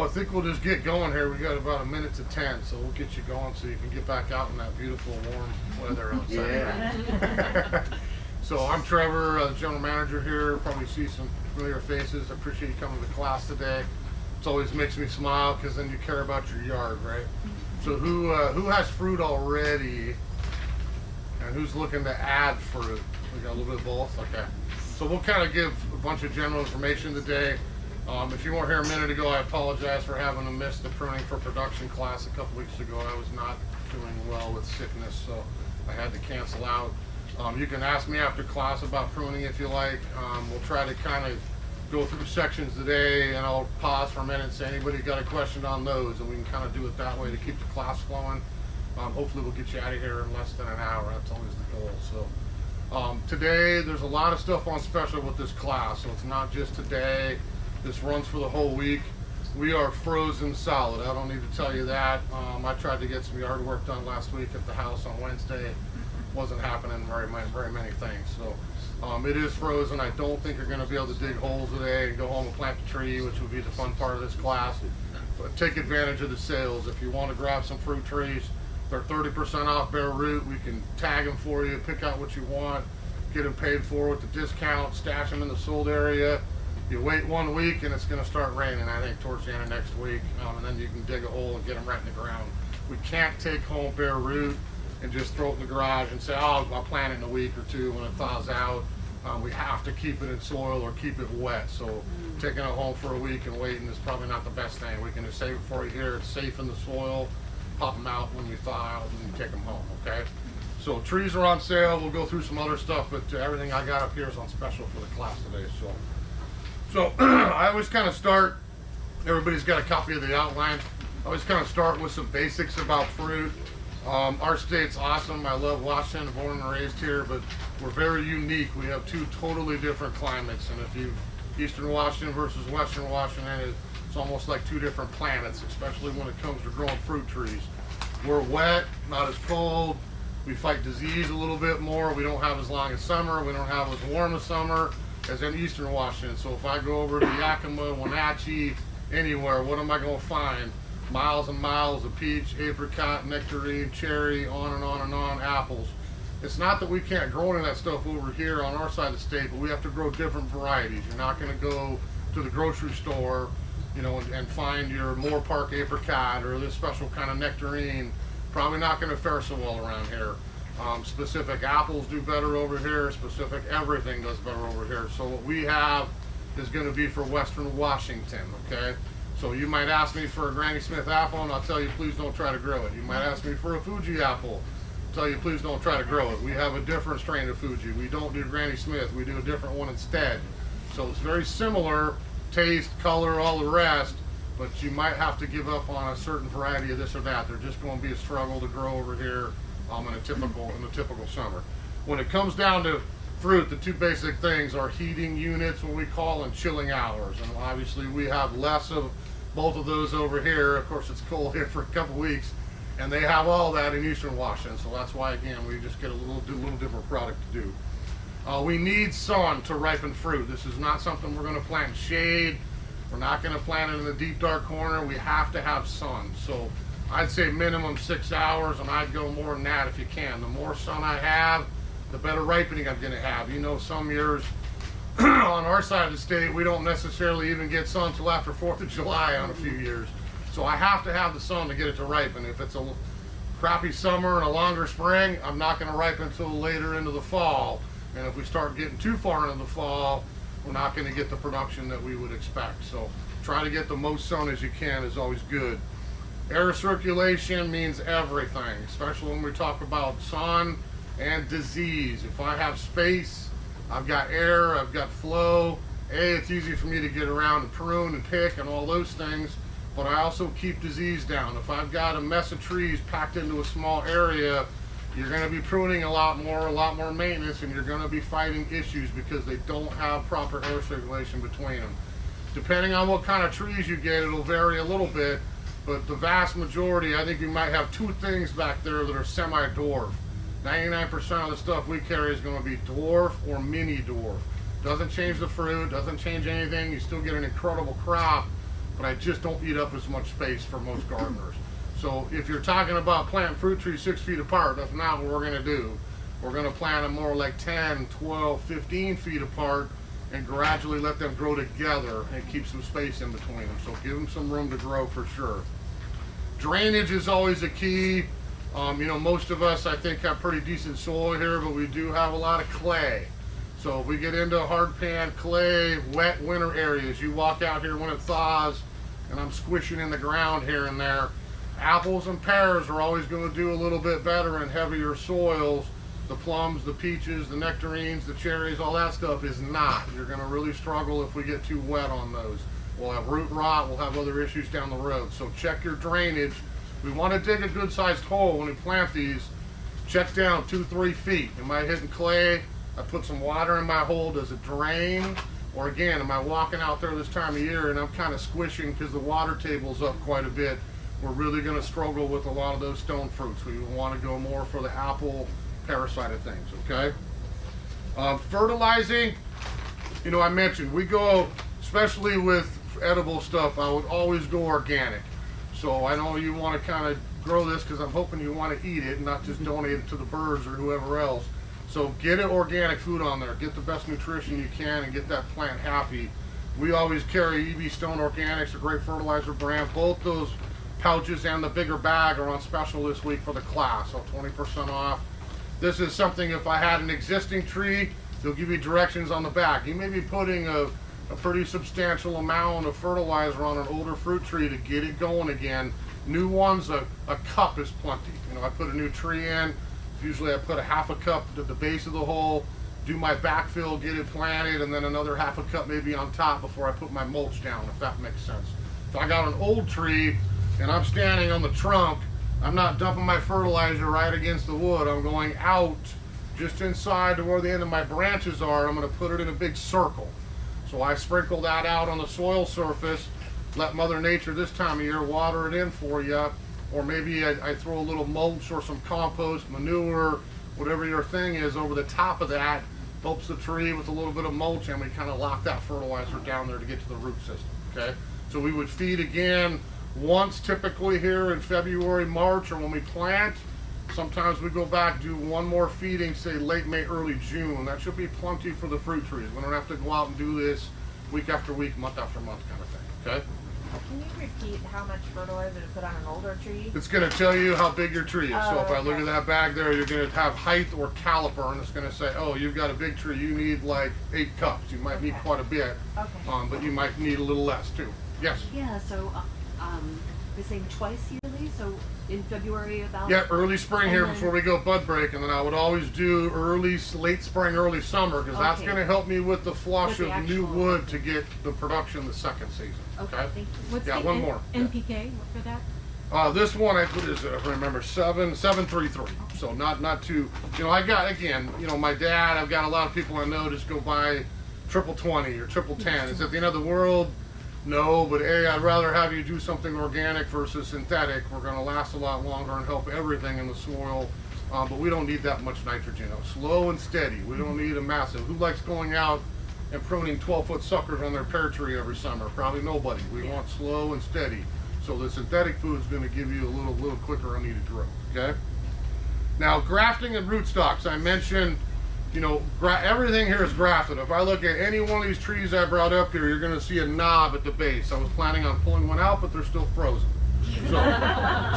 I think we'll just get going here. We got about 1 minute to 10, so we'll get you going so you can get back out in that beautiful warm weather outside. Yeah. So I'm Trevor, general manager here. Probably see some familiar faces. I appreciate you coming to class today. It always makes me smile because then you care about your yard, right? So who has fruit already and who's looking to add fruit? We got a little bit of both? Okay. So we'll kind of give a bunch of general information today. If you weren't here a minute ago, I apologize for having to miss the pruning for production class a couple weeks ago. I was not doing well with sickness, so I had to cancel out. You can ask me after class about pruning if you like. We'll try to kind of go through sections today, and I'll pause for a minute and say, anybody got a question on those? And we can kind of do it that way to keep the class flowing. Hopefully we'll get you out of here in less than an hour. That's always the goal. So today, there's a lot of stuff on special with this class, so it's not just today. This runs for the whole week. We are frozen solid. I don't need to tell you that. I tried to get some yard work done last week at the house on Wednesday. Wasn't happening very many things. So it is frozen. I don't think you're going to be able to dig holes today and go home and plant a tree, which would be the fun part of this class. But take advantage of the sales. If you want to grab some fruit trees, they're 30% off bare root. We can tag them for you, pick out what you want, get them paid for with the discount, stash them in the sold area. You wait 1 week and it's going to start raining, I think, towards the end of next week, and then you can dig a hole and get them right in the ground. We can't take home bare root and just throw it in the garage and say, oh, I'll plant it in a week or two when it thaws out. We have to keep it in soil or keep it wet. So taking it home for a week and waiting is probably not the best thing. We can just save it for you here. It's safe in the soil. Pop them out when you thaw out and take them home, okay? So trees are on sale. We'll go through some other stuff, but everything I got up here is on special for the class today. So I always kind of start, everybody's got a copy of the outline. I always kind of start with some basics about fruit. Our state's awesome. I love Washington, born and raised here, but we're very unique. We have two totally different climates, and if you Eastern Washington versus Western Washington, it's almost like two different planets, especially when it comes to growing fruit trees. We're wet, not as cold. We fight disease a little bit more. We don't have as long as summer. We don't have as warm as summer as in Eastern Washington. So if I go over to Yakima, Wenatchee, anywhere, what am I going to find? Miles and miles of peach, apricot, nectarine, cherry, on and on and on, apples. It's not that we can't grow any of that stuff over here on our side of the state, but we have to grow different varieties. You're not going to go to the grocery store, you know, and find your Moore Park apricot or this special kind of nectarine. Probably not going to fare so well around here. Specific apples do better over here. Specific everything does better over here. So what we have is going to be for Western Washington, okay? So you might ask me for a Granny Smith apple, and I'll tell you, please don't try to grow it. You might ask me for a Fuji apple. I'll tell you, please don't try to grow it. We have a different strain of Fuji. We don't do Granny Smith. We do a different one instead. So it's very similar, taste, color, all the rest, but you might have to give up on a certain variety of this or that. They're just going to be a struggle to grow over here in a typical summer. When it comes down to fruit, the two basic things are heating units, what we call, and chilling hours. And obviously we have less of both of those over here. Of course, it's cold here for a couple weeks, and they have all that in Eastern Washington. So that's why, again, we just get a little different product to do. We need sun to ripen fruit. This is not something we're going to plant in shade. We're not going to plant it in the deep dark corner. We have to have sun. So I'd say minimum 6 hours, and I'd go more than that if you can. The more sun I have, the better ripening I'm going to have. You know, some years on our side of the state, we don't necessarily even get sun till after 4th of July on a few years. So I have to have the sun to get it to ripen. If it's a crappy summer and a longer spring, I'm not going to ripen until later into the fall. And if we start getting too far into the fall, we're not going to get the production that we would expect. So try to get the most sun as you can is always good. Air circulation means everything, especially when we talk about sun and disease. If I have space, I've got air, I've got flow. It's easy for me to get around and prune and pick and all those things, but I also keep disease down. If I've got a mess of trees packed into a small area, you're going to be pruning a lot more maintenance, and you're going to be fighting issues because they don't have proper air circulation between them. Depending on what kind of trees you get, it'll vary a little bit, but the vast majority, I think you might have two things back there that are semi-dwarf. 99% of the stuff we carry is going to be dwarf or mini dwarf. Doesn't change the fruit, doesn't change anything. You still get an incredible crop, but I just don't eat up as much space for most gardeners. So if you're talking about planting fruit trees 6 feet apart, that's not what we're gonna do. We're gonna plant them more like 10, 12, 15 feet apart and gradually let them grow together and keep some space in between them. So give them some room to grow for sure. Drainage is always a key. You know, most of us, I think, have pretty decent soil here, but we do have a lot of clay. So if we get into hard pan clay, wet winter areas, you walk out here when it thaws, and I'm squishing in the ground here and there. Apples and pears are always going to do a little bit better in heavier soils. The plums, the peaches, the nectarines, the cherries, all that stuff is not. You're going to really struggle if we get too wet on those. We'll have root rot, we'll have other issues down the road. So check your drainage. We want to dig a good sized hole when we plant these. Check down 2-3 feet. Am I hitting clay? I put some water in my hole, does it drain? Or again, am I walking out there this time of year and I'm kind of squishing because the water table's up quite a bit? We're really going to struggle with a lot of those stone fruits. We want to go more for the apple, pear side of things, okay? Fertilizing, you know, I mentioned, we go, especially with edible stuff, I would always go organic. So I know you want to kind of grow this because I'm hoping you want to eat it and not just donate it to the birds or whoever else. So get it organic food on there, get the best nutrition you can and get that plant happy. We always carry EB Stone Organics, a great fertilizer brand. Both those pouches and the bigger bag are on special this week for the class, so 20% off. This is something, if I had an existing tree, they'll give you directions on the back. You may be putting a pretty substantial amount of fertilizer on an older fruit tree to get it going again. New ones, a cup is plenty. You know, I put a new tree in, usually I put a half a cup at the base of the hole, do my backfill, get it planted, and then another half a cup maybe on top before I put my mulch down, if that makes sense. If I got an old tree and I'm standing on the trunk, I'm not dumping my fertilizer right against the wood. I'm going out just inside to where the end of my branches are. I'm going to put it in a big circle. So I sprinkle that out on the soil surface, let Mother Nature this time of year water it in for you, or maybe I throw a little mulch or some compost, manure, whatever your thing is over the top of that, helps the tree with a little bit of mulch, and we kind of lock that fertilizer down there to get to the root system, okay? So we would feed again once typically here in February, March, or when we plant. Sometimes we go back, do one more feeding, say late May, early June. That should be plenty for the fruit trees. We don't have to go out and do this week after week, month after month kind of thing, okay? Can you repeat how much fertilizer to put on an older tree? It's going to tell you how big your tree is. So if I look okay. at that bag there, you're going to have height or caliper, and it's going to say, oh, you've got a big tree, you need like 8 cups. You might need quite a bit, but you might need a little less too. Yes? Yeah, so we're saying twice yearly, so in February about? Yeah, early spring here then, before we go bud break, and then I would always do late spring, early summer, because that's going to help me with the flush With the of new actual- wood to get the production the second season. Okay, thank you. What's Yeah, the one more. NPK for that? This one, what is it? If I remember, 733. So not too. You know, I got again. You know, my dad. I've got a lot of people I know just go buy triple 20 or triple 10. Is it the end of the world? No, but I'd rather have you do something organic versus synthetic. We're going to last a lot longer and help everything in the soil. But we don't need that much nitrogen. Slow and steady. We don't need a massive. Who likes going out and pruning 12-foot suckers on their pear tree every summer? Probably nobody. We want slow and steady. So the synthetic food is going to give you a little quicker unneeded growth. Okay. Now grafting and rootstocks. I mentioned, you know, everything here is grafted. If I look at any one of these trees I brought up here, you're going to see a knob at the base. I was planning on pulling one out, but they're still frozen.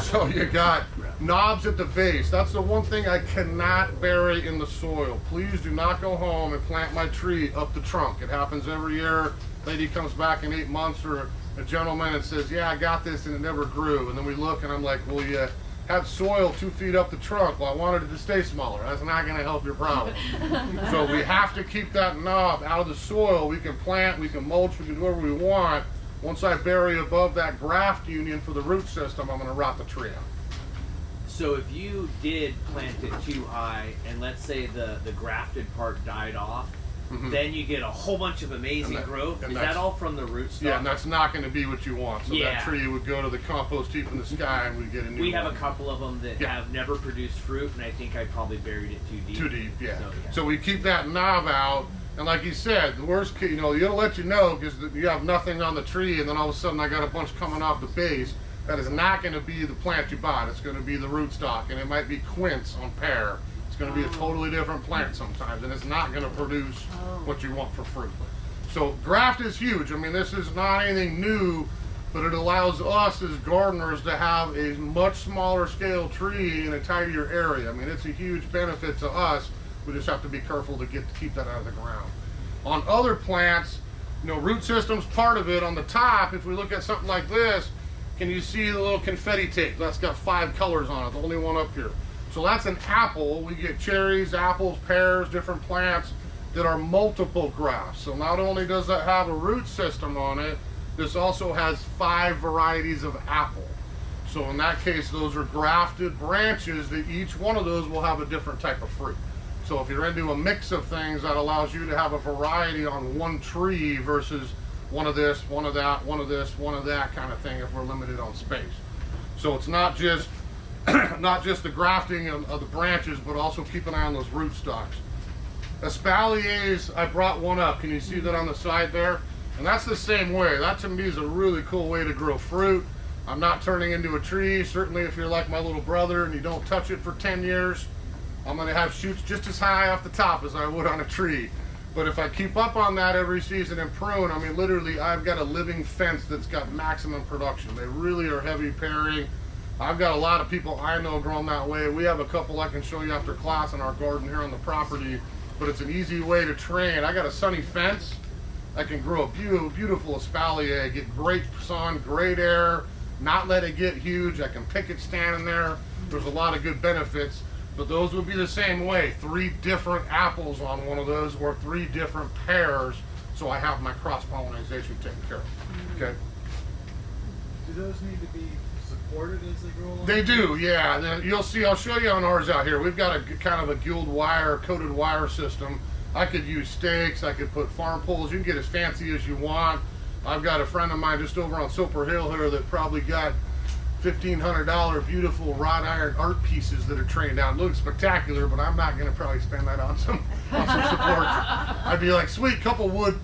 So you got knobs at the base. That's the one thing I cannot bury in the soil. Please do not go home and plant my tree up the trunk. It happens every year. Lady comes back in 8 months, or a gentleman and says, yeah, I got this and it never grew. And then we look and I'm like, well, you had soil 2 feet up the trunk. Well, I wanted it to stay smaller. That's not going to help your problem. So we have to keep that knob out of the soil. We can plant, we can mulch, we can do whatever we want. Once I bury above that graft union for the root system, I'm going to rot the tree out. So if you did plant it too high, and let's say the grafted part died off, then you get a whole bunch of amazing growth. Is that all from the rootstock? Yeah, and that's not going to be what you want. So that tree would go to the compost heap in the sky, and we'd get a new one. We have a couple of them that have never produced fruit, and I think I probably buried it too deep. Too deep, yeah. So we keep that knob out, And like you said, the worst case, it'll let you know because you have nothing on the tree, and then all of a sudden I got a bunch coming off the base. That is not going to be the plant you bought. It's going to be the rootstock, and it might be quince on pear. It's going to be a totally different plant sometimes, and it's not going to produce what you want for fruit. So graft is huge. I mean, this is not anything new, but it allows us as gardeners to have a much smaller scale tree in a tidier area. I mean, it's a huge benefit to us. We just have to be careful to keep that out of the ground. On other plants, root system's part of it. On the top, if we look at something like this, can you see the little confetti tape? That's got 5 colors on it, the only one up here. So that's an apple. We get cherries, apples, pears, different plants that are multiple grafts. So not only does that have a root system on it, this also has 5 varieties of apple. So in that case, those are grafted branches that each one of those will have a different type of fruit. So if you're into a mix of things, that allows you to have a variety on one tree versus one of this, one of that, one of this, one of that kind of thing if we're limited on space. So it's not just the grafting of the branches, but also keep an eye on those root stocks. Espaliers, I brought one up. Can you see that on the side there? And that's the same way. That to me is a really cool way to grow fruit. I'm not turning into a tree. Certainly if you're like my little brother and you don't touch it for 10 years, I'm going to have shoots just as high off the top as I would on a tree. But if I keep up on that every season and prune, I mean, literally, I've got a living fence that's got maximum production. They really are heavy pairing. I've got a lot of people I know growing that way. We have a couple I can show you after class in our garden here on the property, but it's an easy way to train. I got a sunny fence. I can grow a beautiful espalier, get great sun, great air, not let it get huge. I can pick it standing there. There's a lot of good benefits. But those would be the same way. 3 different apples on one of those, or 3 different pears, so I have my cross-pollination taken care of. Okay. Do those need to be supported as they grow along? They do, yeah. Then you'll see. I'll show you on ours out here. We've got a kind of a gilled wire, coated wire system. I could use stakes. I could put farm poles. You can get as fancy as you want. I've got a friend of mine just over on Soper Hill here that probably got $1,500 beautiful wrought iron art pieces that are trained out. It looks spectacular, but I'm not going to probably spend that on some support. I'd be like, sweet, couple wood,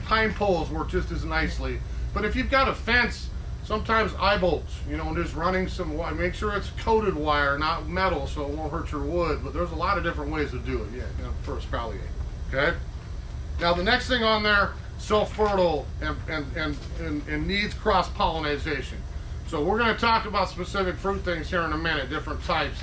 pine poles work just as nicely. But if you've got a fence, sometimes eye bolts, just running some wire. Make sure it's coated wire, not metal, so it won't hurt your wood. But there's a lot of different ways to do it, for espalier. Okay. Now the next thing on there, self-fertile and needs cross-pollination. So we're going to talk about specific fruit things here in a minute, different types.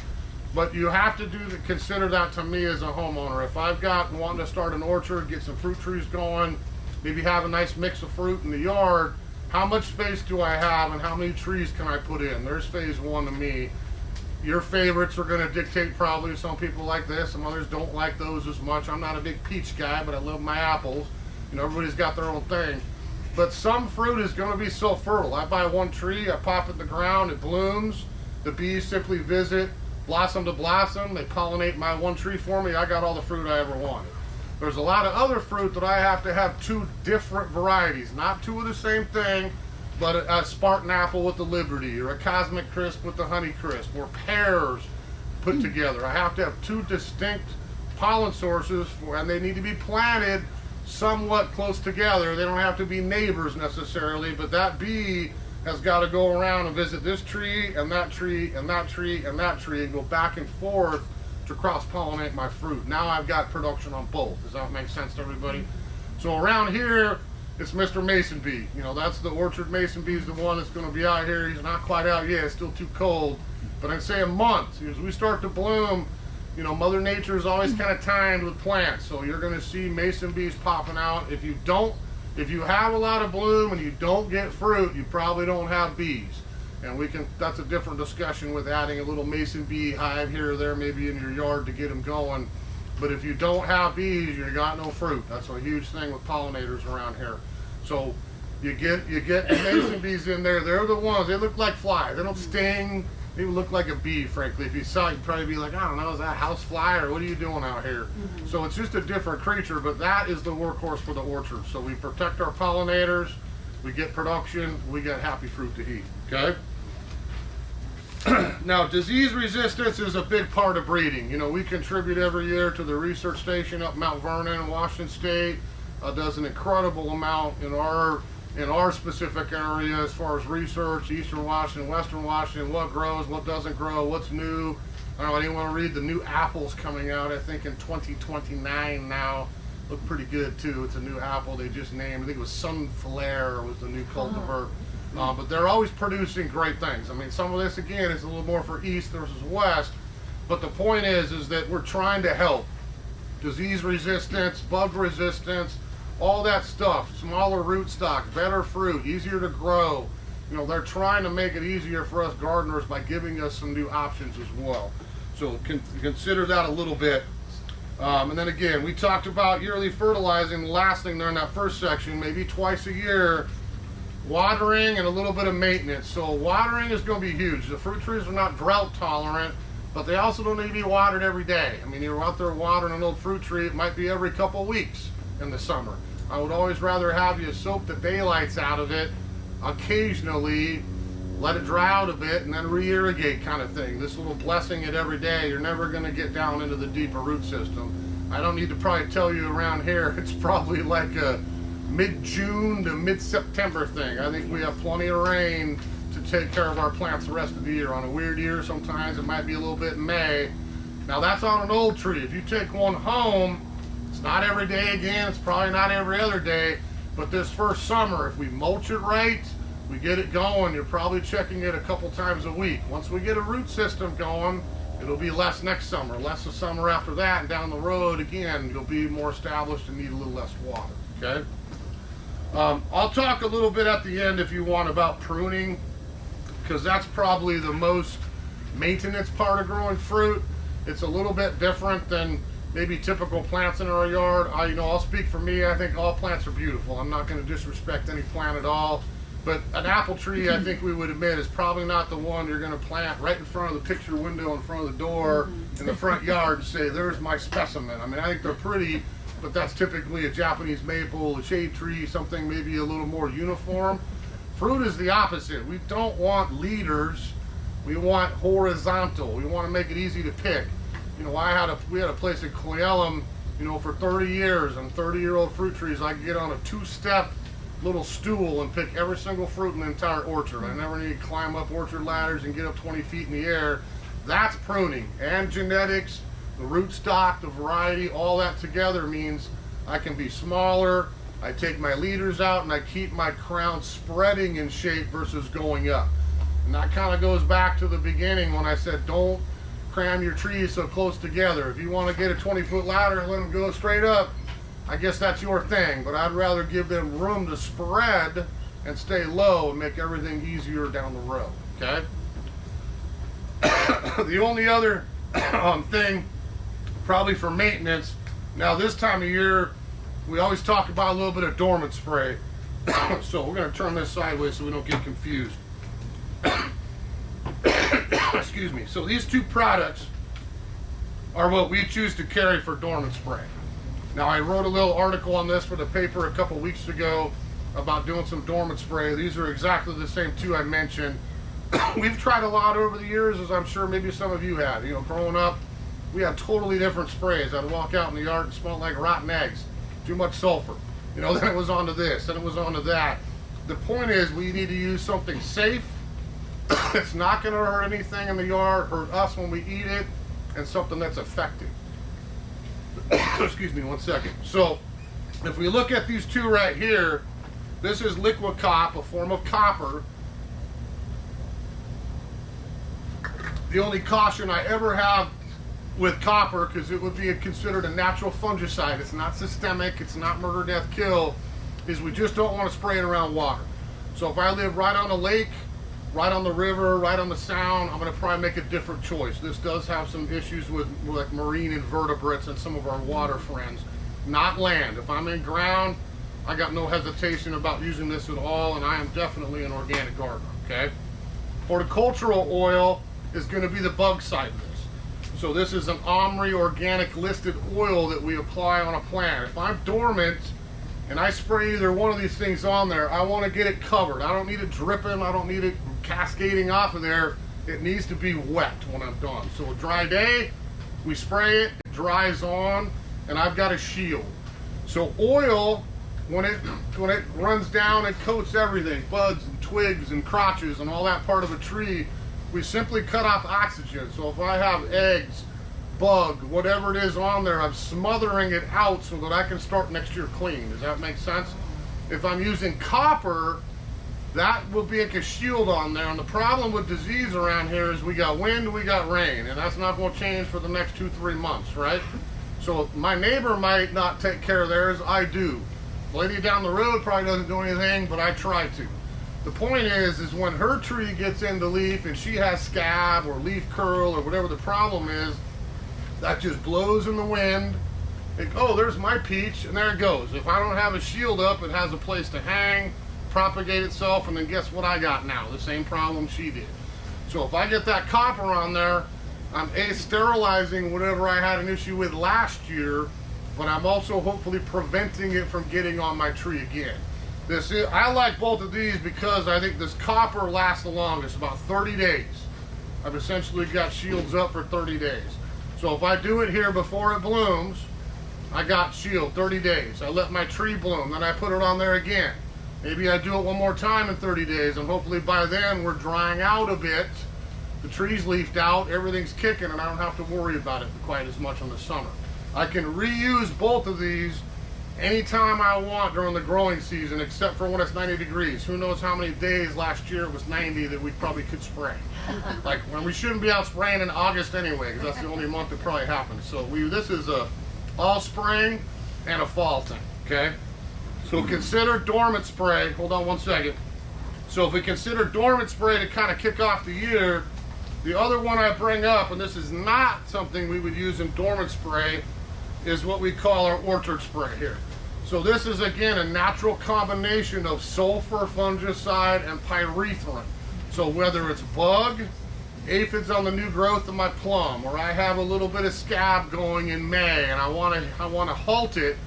But you have to consider that to me as a homeowner. If I've got wanting to start an orchard, get some fruit trees going, maybe have a nice mix of fruit in the yard, how much space do I have and how many trees can I put in? There's phase 1 to me. Your favorites are going to dictate probably. Some people like this, some others don't like those as much. I'm not a big peach guy, but I love my apples. Everybody's got their own thing. But some fruit is going to be so fertile. I buy one tree, I pop it in the ground, it blooms. The bees simply visit, blossom to blossom. They pollinate my one tree for me. I got all the fruit I ever wanted. There's a lot of other fruit that I have to have 2 different varieties. Not 2 of the same thing, but a Spartan apple with the Liberty, or a Cosmic Crisp with the Honey Crisp, or pears put together. I have to have 2 distinct pollen sources, and they need to be planted somewhat close together. They don't have to be neighbors necessarily, but that bee has got to go around and visit this tree and that tree and that tree and that tree and go back and forth to cross-pollinate my fruit. Now I've got production on both. Does that make sense to everybody? So around here, it's Mr. Mason bee. That's the orchard mason bee is the one that's going to be out here. He's not quite out yet. It's still too cold. But I'd say a month, as we start to bloom, Mother Nature is always kind of timed with plants, so you're going to see mason bees popping out. If you have a lot of bloom and you don't get fruit, you probably don't have bees. And that's a different discussion with adding a little mason bee hive here or there, maybe in your yard to get them going. But if you don't have bees, you got no fruit. That's a huge thing with pollinators around here. So you get the mason bees in there. They're the ones, they look like flies. They don't sting. They would look like a bee, frankly. If you saw it, you'd probably be like, I don't know, is that a house fly or what are you doing out here? So it's just a different creature, but that is the workhorse for the orchard. So we protect our pollinators, we get production, we get happy fruit to eat, okay? Now, disease resistance is a big part of breeding. You know, we contribute every year to the research station up Mount Vernon, Washington State. Does an incredible amount in our specific area as far as research, Eastern Washington, Western Washington, what grows, what doesn't grow, what's new. I don't know, anyone want to read the new apples coming out, I think in 2029 now. Look pretty good too. It's a new apple they just named. I think it was Sunflare was the new cultivar. But they're always producing great things. I mean, some of this again is a little more for east versus west, but the point is that we're trying to help. Disease resistance, bug resistance, all that stuff, smaller rootstock, better fruit, easier to grow. You know, they're trying to make it easier for us gardeners by giving us some new options as well. So consider that a little bit. And then again, we talked about yearly fertilizing. The last thing there in that first section, maybe twice a year, watering and a little bit of maintenance. So watering is going to be huge. The fruit trees are not drought tolerant, but they also don't need to be watered every day. I mean, you're out there watering an old fruit tree, it might be every couple weeks in the summer. I would always rather have you soak the daylights out of it occasionally, let it dry out a bit, and then re-irrigate kind of thing. This little blessing it every day, you're never going to get down into the deeper root system. I don't need to probably tell you around here, it's probably like a mid-June to mid-September thing. I think we have plenty of rain to take care of our plants the rest of the year. On a weird year, sometimes it might be a little bit in May. Now that's on an old tree. If you take one home, it's not every day again, it's probably not every other day, but this first summer, if we mulch it right, we get it going, you're probably checking it a couple times a week. Once we get a root system going, it'll be less next summer, less the summer after that, and down the road, again, you'll be more established and need a little less water, okay? I'll talk a little bit at the end if you want about pruning, because that's probably the most maintenance part of growing fruit. It's a little bit different than maybe typical plants in our yard. I'll speak for me. I think all plants are beautiful. I'm not going to disrespect any plant at all. But an apple tree, I think we would admit, is probably not the one you're going to plant right in front of the picture window in front of the door in the front yard and say, there's my specimen. I mean, I think they're pretty, but that's typically a Japanese maple, a shade tree, something maybe a little more uniform. Fruit is the opposite. We don't want leaders. We want horizontal. We want to make it easy to pick. You know, we had a place in Coelum, for 30 years, and 30-year-old fruit trees, I could get on a two-step little stool and pick every single fruit in the entire orchard. I never need to climb up orchard ladders and get up 20 feet in the air. That's pruning. And genetics, the rootstock, the variety, all that together means I can be smaller, I take my leaders out, and I keep my crown spreading in shape versus going up. And that kind of goes back to the beginning when I said don't cram your trees so close together. If you want to get a 20-foot ladder and let them go straight up, I guess that's your thing, but I'd rather give them room to spread and stay low and make everything easier down the road, okay? The only other thing, probably for maintenance, now this time of year, we always talk about a little bit of dormant spray. So we're going to turn this sideways so we don't get confused. Excuse me. So these two products are what we choose to carry for dormant spray. Now, I wrote a little article on this for the paper a couple weeks ago about doing some dormant spray. These are exactly the same two I mentioned. We've tried a lot over the years, as I'm sure maybe some of you have. Growing up, we had totally different sprays. I'd walk out in the yard and smell like rotten eggs. Too much sulfur. Then it was onto this, then it was onto that. The point is, we need to use something safe. It's not going to hurt anything in the yard, hurt us when we eat it, and something that's effective. Excuse me one second. So if we look at these two right here, this is liquid cop, a form of copper. The only caution I ever have with copper, because it would be considered a natural fungicide, it's not systemic, it's not murder, death, kill, is we just don't want to spray it around water. So if I live right on a lake, right on the river, right on the sound, I'm going to probably make a different choice. This does have some issues with like marine invertebrates and some of our water friends, not land. If I'm in ground, I got no hesitation about using this at all, and I am definitely an organic gardener, okay? Horticultural oil is going to be the bug side of this. So this is an Omri organic listed oil that we apply on a plant. If I'm dormant and I spray either one of these things on there, I want to get it covered. I don't need it dripping, I don't need it cascading off of there. it needs to be wet when I'm done. So a dry day, we spray it, it dries on, and I've got a shield. So oil, when it runs down, it coats everything, buds and twigs and crotches and all that part of a tree. We simply cut off oxygen. So if I have eggs, bug, whatever it is on there, I'm smothering it out so that I can start next year clean. Does that make sense? If I'm using copper, that will be like a shield on there. And the problem with disease around here is we got wind, we got rain, and that's not going to change for the next 2-3 months, right? So my neighbor might not take care of theirs, I do. The lady down the road probably doesn't do anything, but I try to. The point is when her tree gets into leaf and she has scab or leaf curl or whatever the problem is, that just blows in the wind. Oh, there's my peach, and there it goes. If I don't have a shield up, it has a place to hang, propagate itself, and then guess what I got now? The same problem she did. So if I get that copper on there, I'm sterilizing whatever I had an issue with last year, but I'm also hopefully preventing it from getting on my tree again. I like both of these because I think this copper lasts the longest, about 30 days. I've essentially got shields up for 30 days. So if I do it here before it blooms, I got shield 30 days. I let my tree bloom, then I put it on there again. Maybe I do it one more time in 30 days, and hopefully by then we're drying out a bit. The tree's leafed out, everything's kicking, and I don't have to worry about it quite as much in the summer. I can reuse both of these anytime I want during the growing season, except for when it's 90 degrees. Who knows how many days last year it was 90 that we probably could spray. Like when we shouldn't be out spraying in August anyway, because that's the only month it probably happens. So this is a all spring and a fall thing, okay? So consider dormant spray. Hold on one second. So if we consider dormant spray to kind of kick off the year, the other one I bring up, and this is not something we would use in dormant spray, is what we call our orchard spray here. So this is again a natural combination of sulfur fungicide and pyrethrin. So whether it's bug, aphids on the new growth of my plum, or I have a little bit of scab going in May and I want to halt it,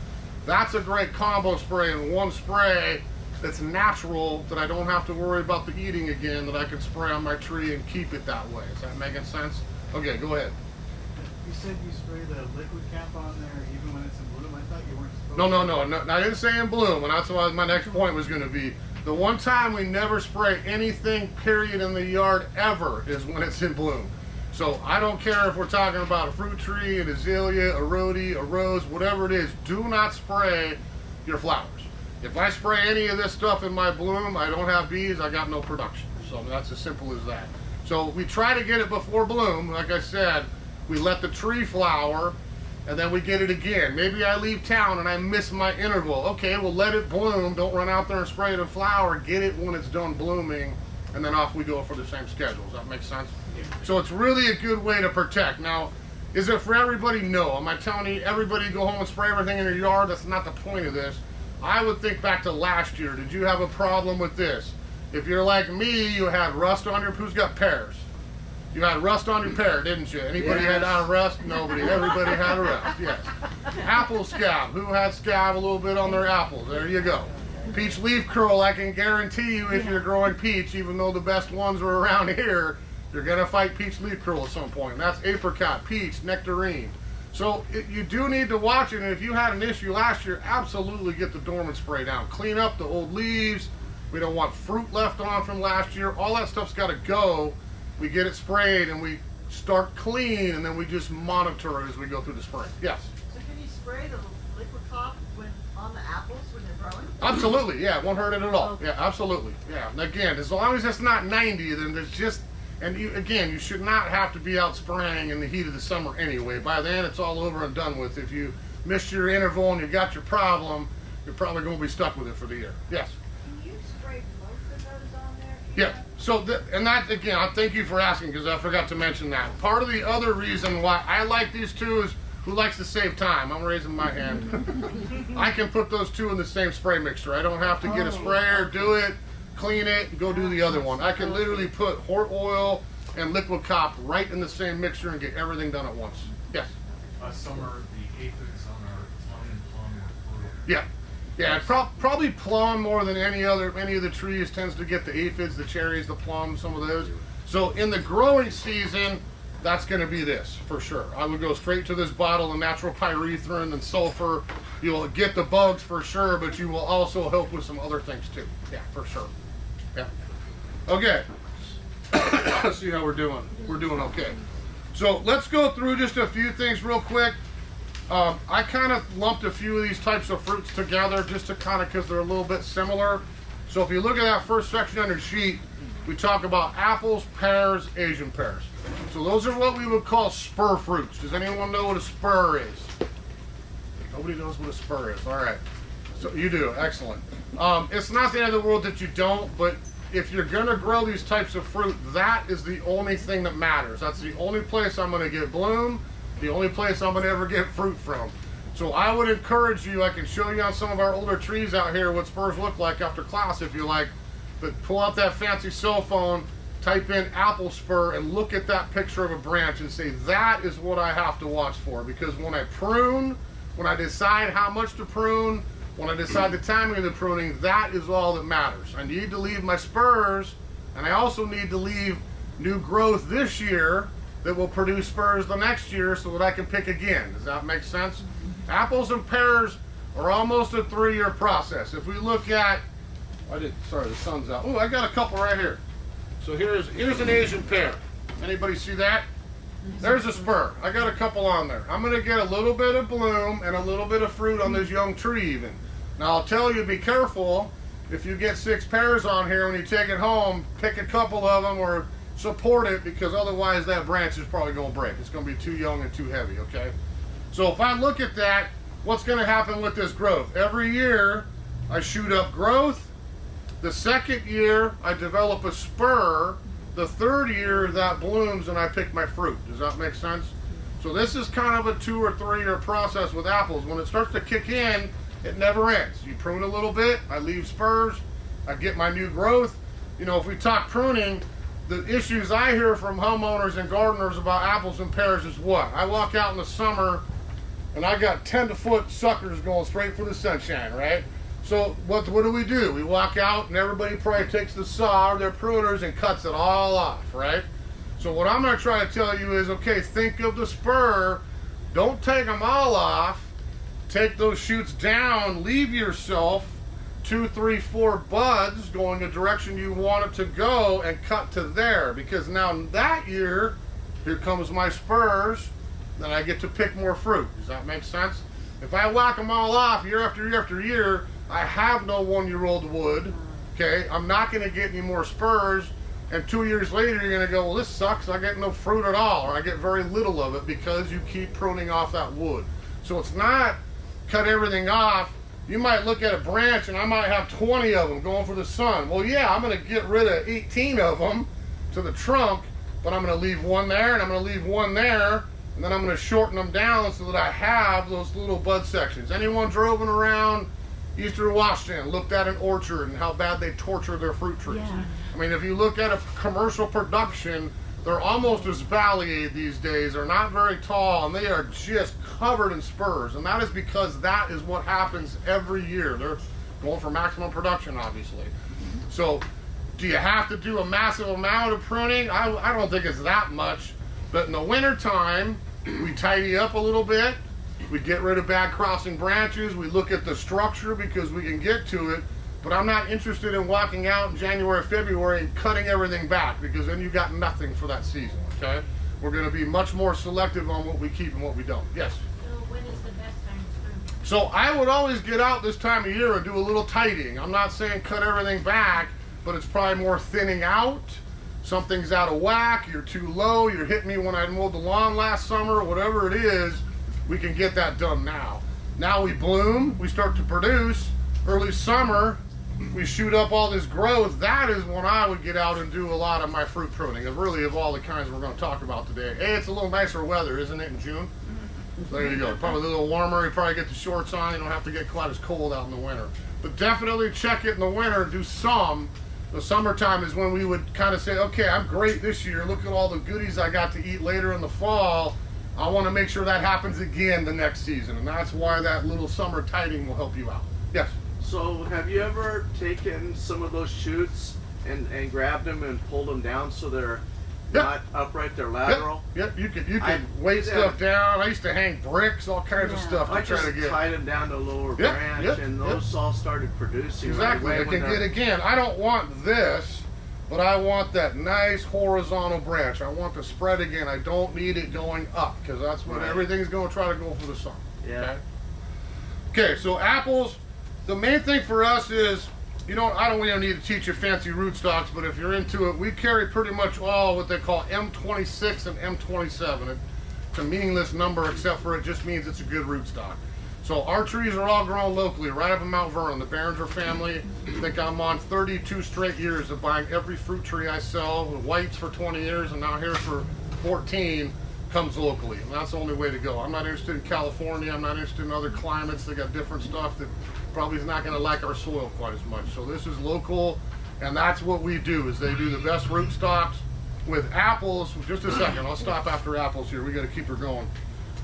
that's a great combo spray in one spray that's natural, that I don't have to worry about the eating again, that I can spray on my tree and keep it that way. Is that making sense? Okay, go ahead. You said you spray the liquid cap on there even when it's in bloom. I thought you weren't supposed No, I didn't say in bloom, and that's what my next point was going to be. The one time we never spray anything, period, in the yard ever is when it's in bloom. So I don't care if we're talking about a fruit tree, an azalea, a rhodie, a rose, whatever it is, do not spray your flowers. If I spray any of this stuff in my bloom, I don't have bees, I got no production. So that's as simple as that. So we try to get it before bloom. Like I said, we let the tree flower, and then we get it again. Maybe I leave town and I miss my interval. Okay, well let it bloom. Don't run out there and spray it in flower. Get it when it's done blooming, and then off we go for the same schedule. Does that make sense? Yeah. So it's really a good way to protect. Now, is it for everybody? No. Am I telling you everybody go home and spray everything in your yard? That's not the point of this. I would think back to last year. Did you have a problem with this? If you're like me, you had rust on your, who's got pears? You had rust on your pear, didn't you? Anybody had rust? Nobody. Everybody had a rust, yes. Apple scab. Who had scab a little bit on their apples? There you go. Peach leaf curl, I can guarantee you if you're growing peach, even though the best ones are around here, you're going to fight peach leaf curl at some point. And that's apricot, peach, nectarine. So you do need to watch it, and if you had an issue last year, absolutely get the dormant spray down. Clean up the old leaves. We don't want fruit left on from last year. All that stuff's got to go. We get it sprayed and we start clean, and then we just monitor it as we go through the spring. Yes? So can you spray the liquid top on the apples when they're growing? Absolutely, yeah, it won't hurt it at all. Yeah, absolutely. Yeah, and again, as long as it's not 90, then there's just, and you should not have to be out spraying in the heat of the summer anyway. By then, it's all over and done with. If you missed your interval and you got your problem, you're probably going to be stuck with it for the year. Yes? Can you spray most of those on there? Yeah, so, and that, again, I thank you for asking, because I forgot to mention that. Part of the other reason why I like these two is, who likes to save time? I'm raising my hand. I can put those two in the same spray mixture. I don't have to get a sprayer, do it, clean it, and go do the other one. I can literally put hort oil and liquid cop right in the same mixture and get everything done at once. Yes? Summer, the aphids on our plum and plum were brutal. Yeah. Yeah, probably plum more than any of the trees tends to get the aphids, the cherries, the plums, some of those. So in the growing season, that's going to be this for sure. I would go straight to this bottle of natural pyrethrin and sulfur. You'll get the bugs for sure, but you will also help with some other things too. Yeah, for sure. Yeah. Okay. Let's see how we're doing. We're doing okay. So let's go through just a few things real quick. I kind of lumped a few of these types of fruits together just to kind of, because they're a little bit similar. So if you look at that first section on your sheet, we talk about apples, pears, Asian pears. So those are what we would call spur fruits. Does anyone know what a spur is? Nobody knows what a spur is. All right. So you do. Excellent. It's not the end of the world that you don't, but if you're going to grow these types of fruit, that is the only thing that matters. That's the only place I'm going to get bloom, the only place I'm going to ever get fruit from. So I would encourage you, I can show you on some of our older trees out here what spurs look like after class if you like, but pull out that fancy cell phone, type in apple spur, and look at that picture of a branch and say, that is what I have to watch for. Because when I prune, when I decide how much to prune, when I decide the timing of the pruning, that is all that matters. I need to leave my spurs, and I also need to leave new growth this year that will produce spurs the next year so that I can pick again. Does that make sense? Apples and pears are almost a 3-year process. If we look at, sorry, the sun's out. Oh, I got a couple right here. So here's an Asian pear. Anybody see that? There's a spur. I got a couple on there. I'm going to get a little bit of bloom and a little bit of fruit on this young tree even. Now I'll tell you, be careful. If you get 6 pears on here, when you take it home, pick a couple of them or support it, because otherwise that branch is probably going to break. It's going to be too young and too heavy, okay? So if I look at that, what's going to happen with this growth? Every year I shoot up growth. The second year I develop a spur. The third year that blooms and I pick my fruit. Does that make sense? So this is kind of a 2 or 3 year process with apples. When it starts to kick in, it never ends. You prune a little bit, I leave spurs, I get my new growth. You know, if we talk pruning, the issues I hear from homeowners and gardeners about apples and pears is what? I walk out in the summer and I got 10-foot suckers going straight for the sunshine, right? So what do? We walk out and everybody probably takes the saw or their pruners and cuts it all off, right? So what I'm going to try to tell you is, okay, think of the spur. Don't take them all off. Take those shoots down. Leave yourself 2, 3, 4 buds going the direction you want it to go and cut to there. Because now that year, here comes my spurs, then I get to pick more fruit. Does that make sense? If I whack them all off year after year after year, I have no 1-year-old wood, okay? I'm not going to get any more spurs, and 2 years later you're going to go, well, this sucks, I get no fruit at all, or I get very little of it because you keep pruning off that wood. So it's not cut everything off. You might look at a branch and I might have 20 of them going for the sun. Well, yeah, I'm going to get rid of 18 of them to the trunk, but I'm going to leave one there and I'm going to leave one there, and then I'm going to shorten them down so that I have those little bud sections. Anyone driving around Eastern Washington looked at an orchard and how bad they torture their fruit trees? Yeah. I mean, if you look at a commercial production, they're almost as valleyed these days. They're not very tall and they are just covered in spurs. And that is because that is what happens every year. They're going for maximum production, obviously. So do you have to do a massive amount of pruning? I don't think it's that much. But in the winter time, we tidy up a little bit. We get rid of bad crossing branches. We look at the structure because we can get to it. But I'm not interested in walking out in January, February and cutting everything back, because then you got nothing for that season, okay? We're going to be much more selective on what we keep and what we don't. Yes? So when is the best time to prune? So I would always get out this time of year and do a little tidying. I'm not saying cut everything back, but it's probably more thinning out. Something's out of whack, you're too low, you're hitting me when I mowed the lawn last summer, whatever it is, we can get that done now. Now we bloom, we start to produce. Early summer, we shoot up all this growth. That is when I would get out and do a lot of my fruit pruning, of really of all the kinds we're going to talk about today. Hey, it's a little nicer weather, isn't it, in June? So there you go. Probably a little warmer. You probably get the shorts on. You don't have to get quite as cold out in the winter. But definitely check it in the winter and do some. The summertime is when we would kind of say, okay, I'm great this year. Look at all the goodies I got to eat later in the fall. I want to make sure that happens again the next season. And that's why that little summer tidying will help you out. Yes? So have you ever taken some of those shoots and grabbed them and pulled them down so they're Yep. not upright, they're lateral. Yep, you can weigh stuff down. I used to hang bricks, all kinds of stuff to I try just to get. tied them down to a lower branch, and those all started producing. Exactly. Right I away can when get they're- again. I don't want this, but I want that nice horizontal branch. I want the spread again. I don't need it going up because that's what Right. everything's going to try to go for the sun. Yeah. Okay, so apples, the main thing for us is, you know, I don't really need to teach you fancy rootstocks, but if you're into it, we carry pretty much all what they call M26 and M27. It's a meaningless number except for it just means it's a good rootstock. So our trees are all grown locally, right up in Mount Vernon. The Behringer family, I think I'm on 32 straight years of buying every fruit tree I sell. The whites for 20 years and now here for 14 comes locally. And that's the only way to go. I'm not interested in California. I'm not interested in other climates. They got different stuff that probably is not going to like our soil quite as much. So this is local, and that's what we do, is they do the best rootstocks. With apples, just a second, I'll stop after apples here. We got to keep her going.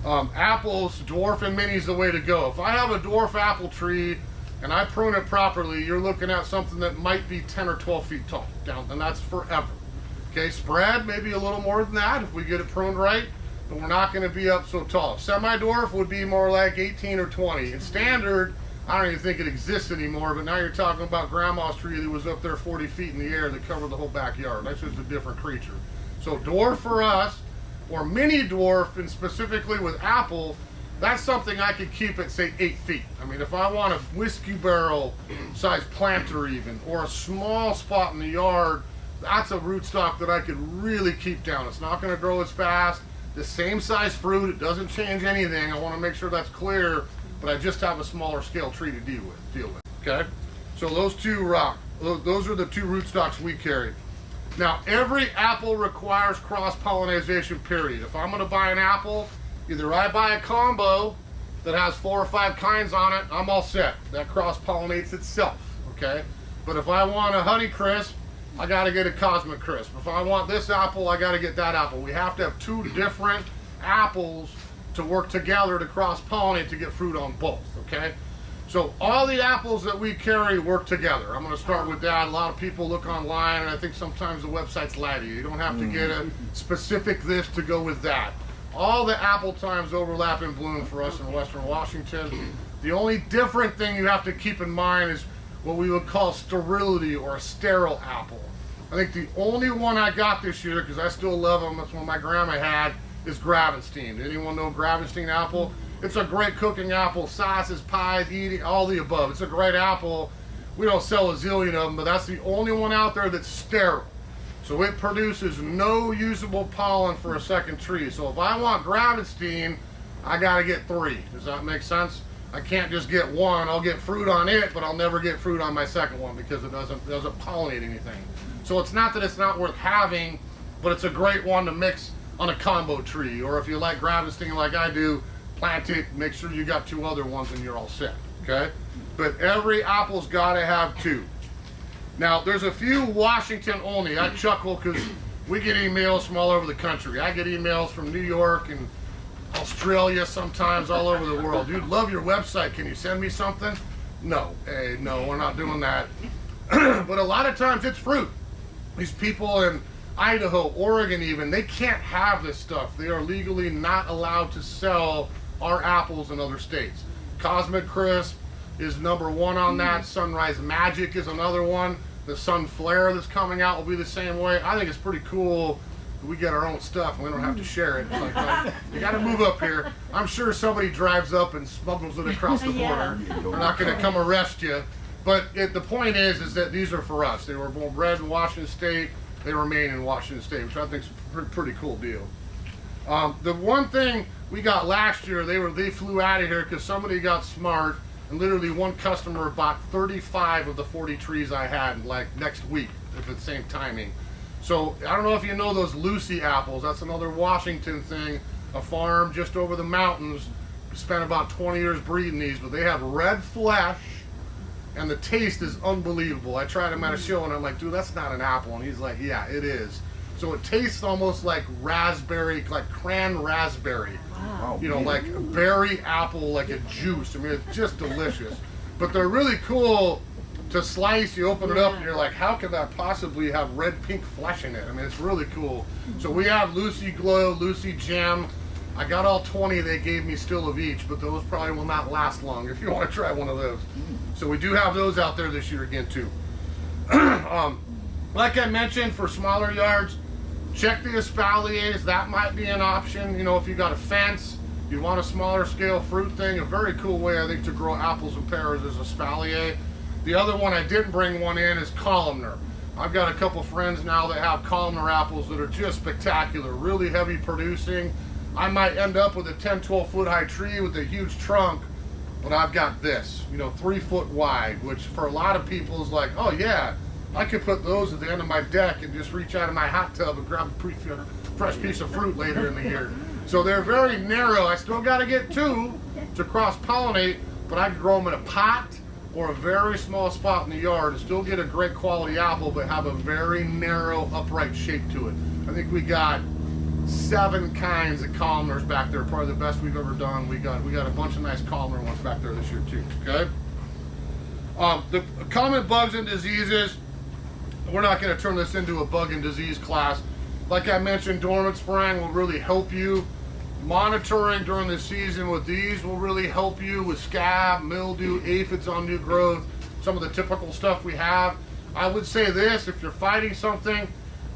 Apples, dwarf and mini is the way to go. If I have a dwarf apple tree and I prune it properly, you're looking at something that might be 10 or 12 feet tall down, and that's forever. Okay, spread maybe a little more than that if we get it pruned right, but we're not going to be up so tall. Semi-dwarf would be more like 18 or 20. And standard, I don't even think it exists anymore, but now you're talking about grandma's tree that was up there 40 feet in the air that covered the whole backyard. That's just a different creature. So dwarf for us, or mini dwarf, and specifically with apple, that's something I could keep at, say, 8 feet. I mean, if I want a whiskey barrel size planter even, or a small spot in the yard, that's a rootstock that I could really keep down. It's not going to grow as fast. The same size fruit, it doesn't change anything. I want to make sure that's clear, but I just have a smaller scale tree to deal with. Okay? So those two rock. Those are the two rootstocks we carry. Now, every apple requires cross-pollination, period. If I'm going to buy an apple, either I buy a combo that has 4 or 5 kinds on it, I'm all set. That cross-pollinates itself, okay? But if I want a Honey Crisp, I got to get a Cosmic Crisp. If I want this apple, I got to get that apple. We have to have 2 different apples to work together to cross-pollinate to get fruit on both, okay? So all the apples that we carry work together. I'm going to start with that. A lot of people look online, and I think sometimes the websites lie to you. You don't have to get a specific this to go with that. All the apple times overlap in bloom for us in Western Washington. The only different thing you have to keep in mind is what we would call sterility, or a sterile apple. I think the only one I got this year, because I still love them, that's one my grandma had, is Gravenstein. Anyone know Gravenstein apple? It's a great cooking apple, sauces, pies, eating, all the above. It's a great apple. We don't sell a zillion of them, but that's the only one out there that's sterile. So it produces no usable pollen for a second tree. So if I want Gravenstein, I gotta get 3. Does that make sense? I can't just get one. I'll get fruit on it, but I'll never get fruit on my second one because it doesn't pollinate anything. So it's not that it's not worth having, but it's a great one to mix on a combo tree. Or if you like Gravenstein like I do, plant it, make sure you got 2 other ones and you're all set, okay? But every apple's gotta have 2. Now, there's a few Washington only. I chuckle because we get emails from all over the country. I get emails from New York and Australia sometimes, all over the world. Dude, love your website. Can you send me something? No. Hey, no, we're not doing that. But a lot of times it's fruit. These people in Idaho, Oregon even, they can't have this stuff. They are legally not allowed to sell our apples in other states. Cosmic Crisp is #1 on that. Sunrise Magic is another one. The Sun Flare that's coming out will be the same way. I think it's pretty cool that we get our own stuff and we don't have to share it. It's like, you got to move up here. I'm sure somebody drives up and smuggles it across the border. They're not going to come arrest you. But the point is that these are for us. They were bred in Washington State. They remain in Washington State, which I think is a pretty cool deal. The one thing we got last year, they flew out of here because somebody got smart, and literally one customer bought 35 of the 40 trees I had like next week, if it's the same timing. So I don't know if you know those Lucy apples. That's another Washington thing. A farm just over the mountains. Spent about 20 years breeding these, but they have red flesh, and the taste is unbelievable. I tried them at a show, and I'm like, dude, that's not an apple. And he's like, yeah, it is. So it tastes almost like raspberry, like cran raspberry. Wow. You know, like a berry apple, like a juice. I mean, it's just delicious. But they're really cool to slice, you open it up and you're like, how can that possibly have red pink flesh in it? I mean, it's really cool. So we have Lucy Glow, Lucy Gem. I got all 20 they gave me still of each, but those probably will not last long if you want to try one of those. So we do have those out there this year again too. Like I mentioned, for smaller yards, check the espaliers. That might be an option. You know, if you got a fence, you want a smaller scale fruit thing, a very cool way I think to grow apples and pears is espalier. The other one I didn't bring one in is columnar. I've got a couple friends now that have columnar apples that are just spectacular, really heavy producing. I might end up with a 10, 12 foot high tree with a huge trunk, but I've got this, you know, 3 foot wide, which for a lot of people is like, oh yeah, I could put those at the end of my deck and just reach out of my hot tub and grab a fresh piece of fruit later in the year. So they're very narrow. I still got to get 2 to cross-pollinate, but I can grow them in a pot or a very small spot in the yard and still get a great quality apple, but have a very narrow, upright shape to it. I think we got 7 kinds of columnars back there, probably the best we've ever done. We got a bunch of nice columnar ones back there this year too. Okay. The common bugs and diseases. We're not going to turn this into a bug and disease class. Like I mentioned, dormant spraying will really help you. Monitoring during the season with these will really help you with scab, mildew, aphids on new growth, some of the typical stuff we have. I would say this, if you're fighting something,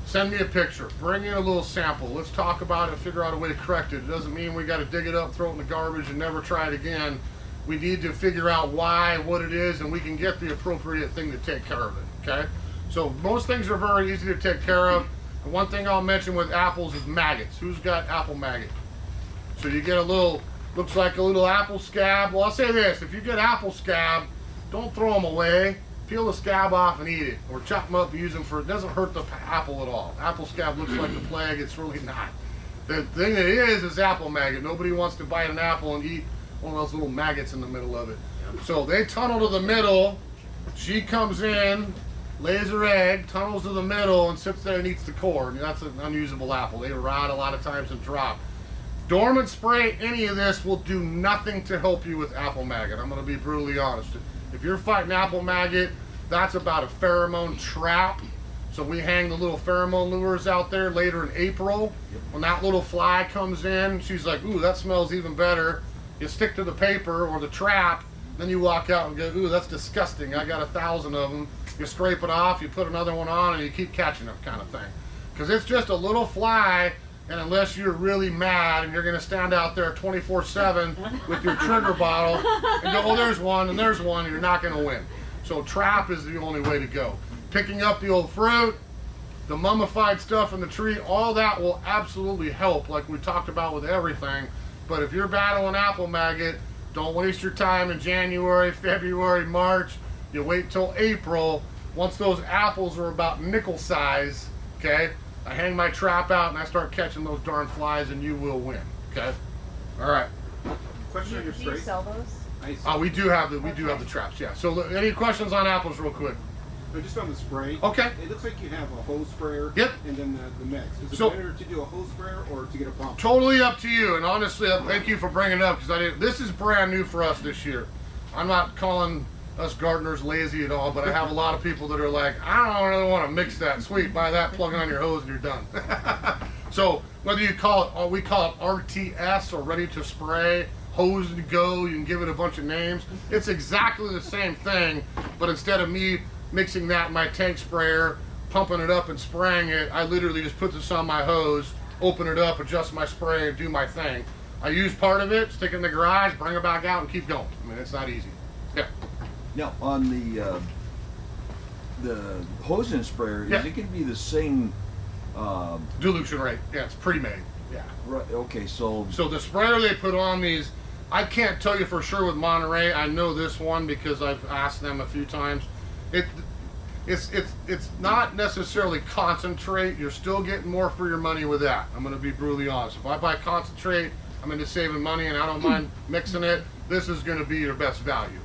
send me a picture. Bring in a little sample. Let's talk about it, figure out a way to correct it. It doesn't mean we got to dig it up, throw it in the garbage, and never try it again. We need to figure out why, what it is, and we can get the appropriate thing to take care of it, okay? So most things are very easy to take care of. And one thing I'll mention with apples is maggots. Who's got apple maggot? So you get a little, looks like a little apple scab. Well, I'll say this, if you get apple scab, don't throw them away. Peel the scab off and eat it, or chop them up and use them for, it doesn't hurt the apple at all. Apple scab looks like the plague, it's really not. The thing that is apple maggot. Nobody wants to bite an apple and eat one of those little maggots in the middle of it. So they tunnel to the middle, she comes in, lays her egg, tunnels to the middle, and sits there and eats the core. And that's an unusable apple. They rot a lot of times and drop. Dormant spray, any of this will do nothing to help you with apple maggot. I'm going to be brutally honest. If you're fighting apple maggot, that's about a pheromone trap. So we hang the little pheromone lures out there later in April. When that little fly comes in, she's like, ooh, that smells even better. You stick to the paper or the trap, then you walk out and go, ooh, that's disgusting. I got 1,000 of them. You scrape it off, you put another one on, and you keep catching them, kind of thing. Because it's just a little fly, and unless you're really mad and you're going to stand out there 24/7 with your trigger bottle and go, oh, there's one, and you're not going to win. So trap is the only way to go. Picking up the old fruit, the mummified stuff in the tree, all that will absolutely help, like we talked about with everything. But if you're battling apple maggot, don't waste your time in January, February, March. You wait till April. Once those apples are about nickel size, okay, I hang my trap out and I start catching those darn flies, and you will win. Okay. All right. Question on your Do you spray. sell those? Oh, we do have the traps. Yeah. So any questions on apples, real quick? No, just on the spray. Okay. It looks like you have a hose sprayer. Yep. And then the mix. Is it So- better to do a hose sprayer or to get a pump? Totally up to you. And honestly, thank you for bringing it up, because this is brand new for us this year. I'm not calling us gardeners lazy at all, but I have a lot of people that are like, I don't really want to mix that. Sweet, buy that, plug it on your hose, and you're done. So whether you call it, we call it RTS, or ready to spray, hose to go, you can give it a bunch of names. It's exactly the same thing, but instead of me mixing that in my tank sprayer, pumping it up and spraying it, I literally just put this on my hose, open it up, adjust my spray, and do my thing. I use part of it, stick it in the garage, bring it back out, and keep going. I mean, it's not easy. Yeah. Now, on the hose sprayer, Yeah. is it going to be the same? Dilution rate. Yeah, it's pre-made. Yeah. Right. Okay, so So the sprayer they put on these, I can't tell you for sure with Monterey. I know this one because I've asked them a few times. It's not necessarily concentrate. You're still getting more for your money with that. I'm going to be brutally honest. If I buy concentrate, I'm into saving money and I don't mind mixing it. This is going to be your best value.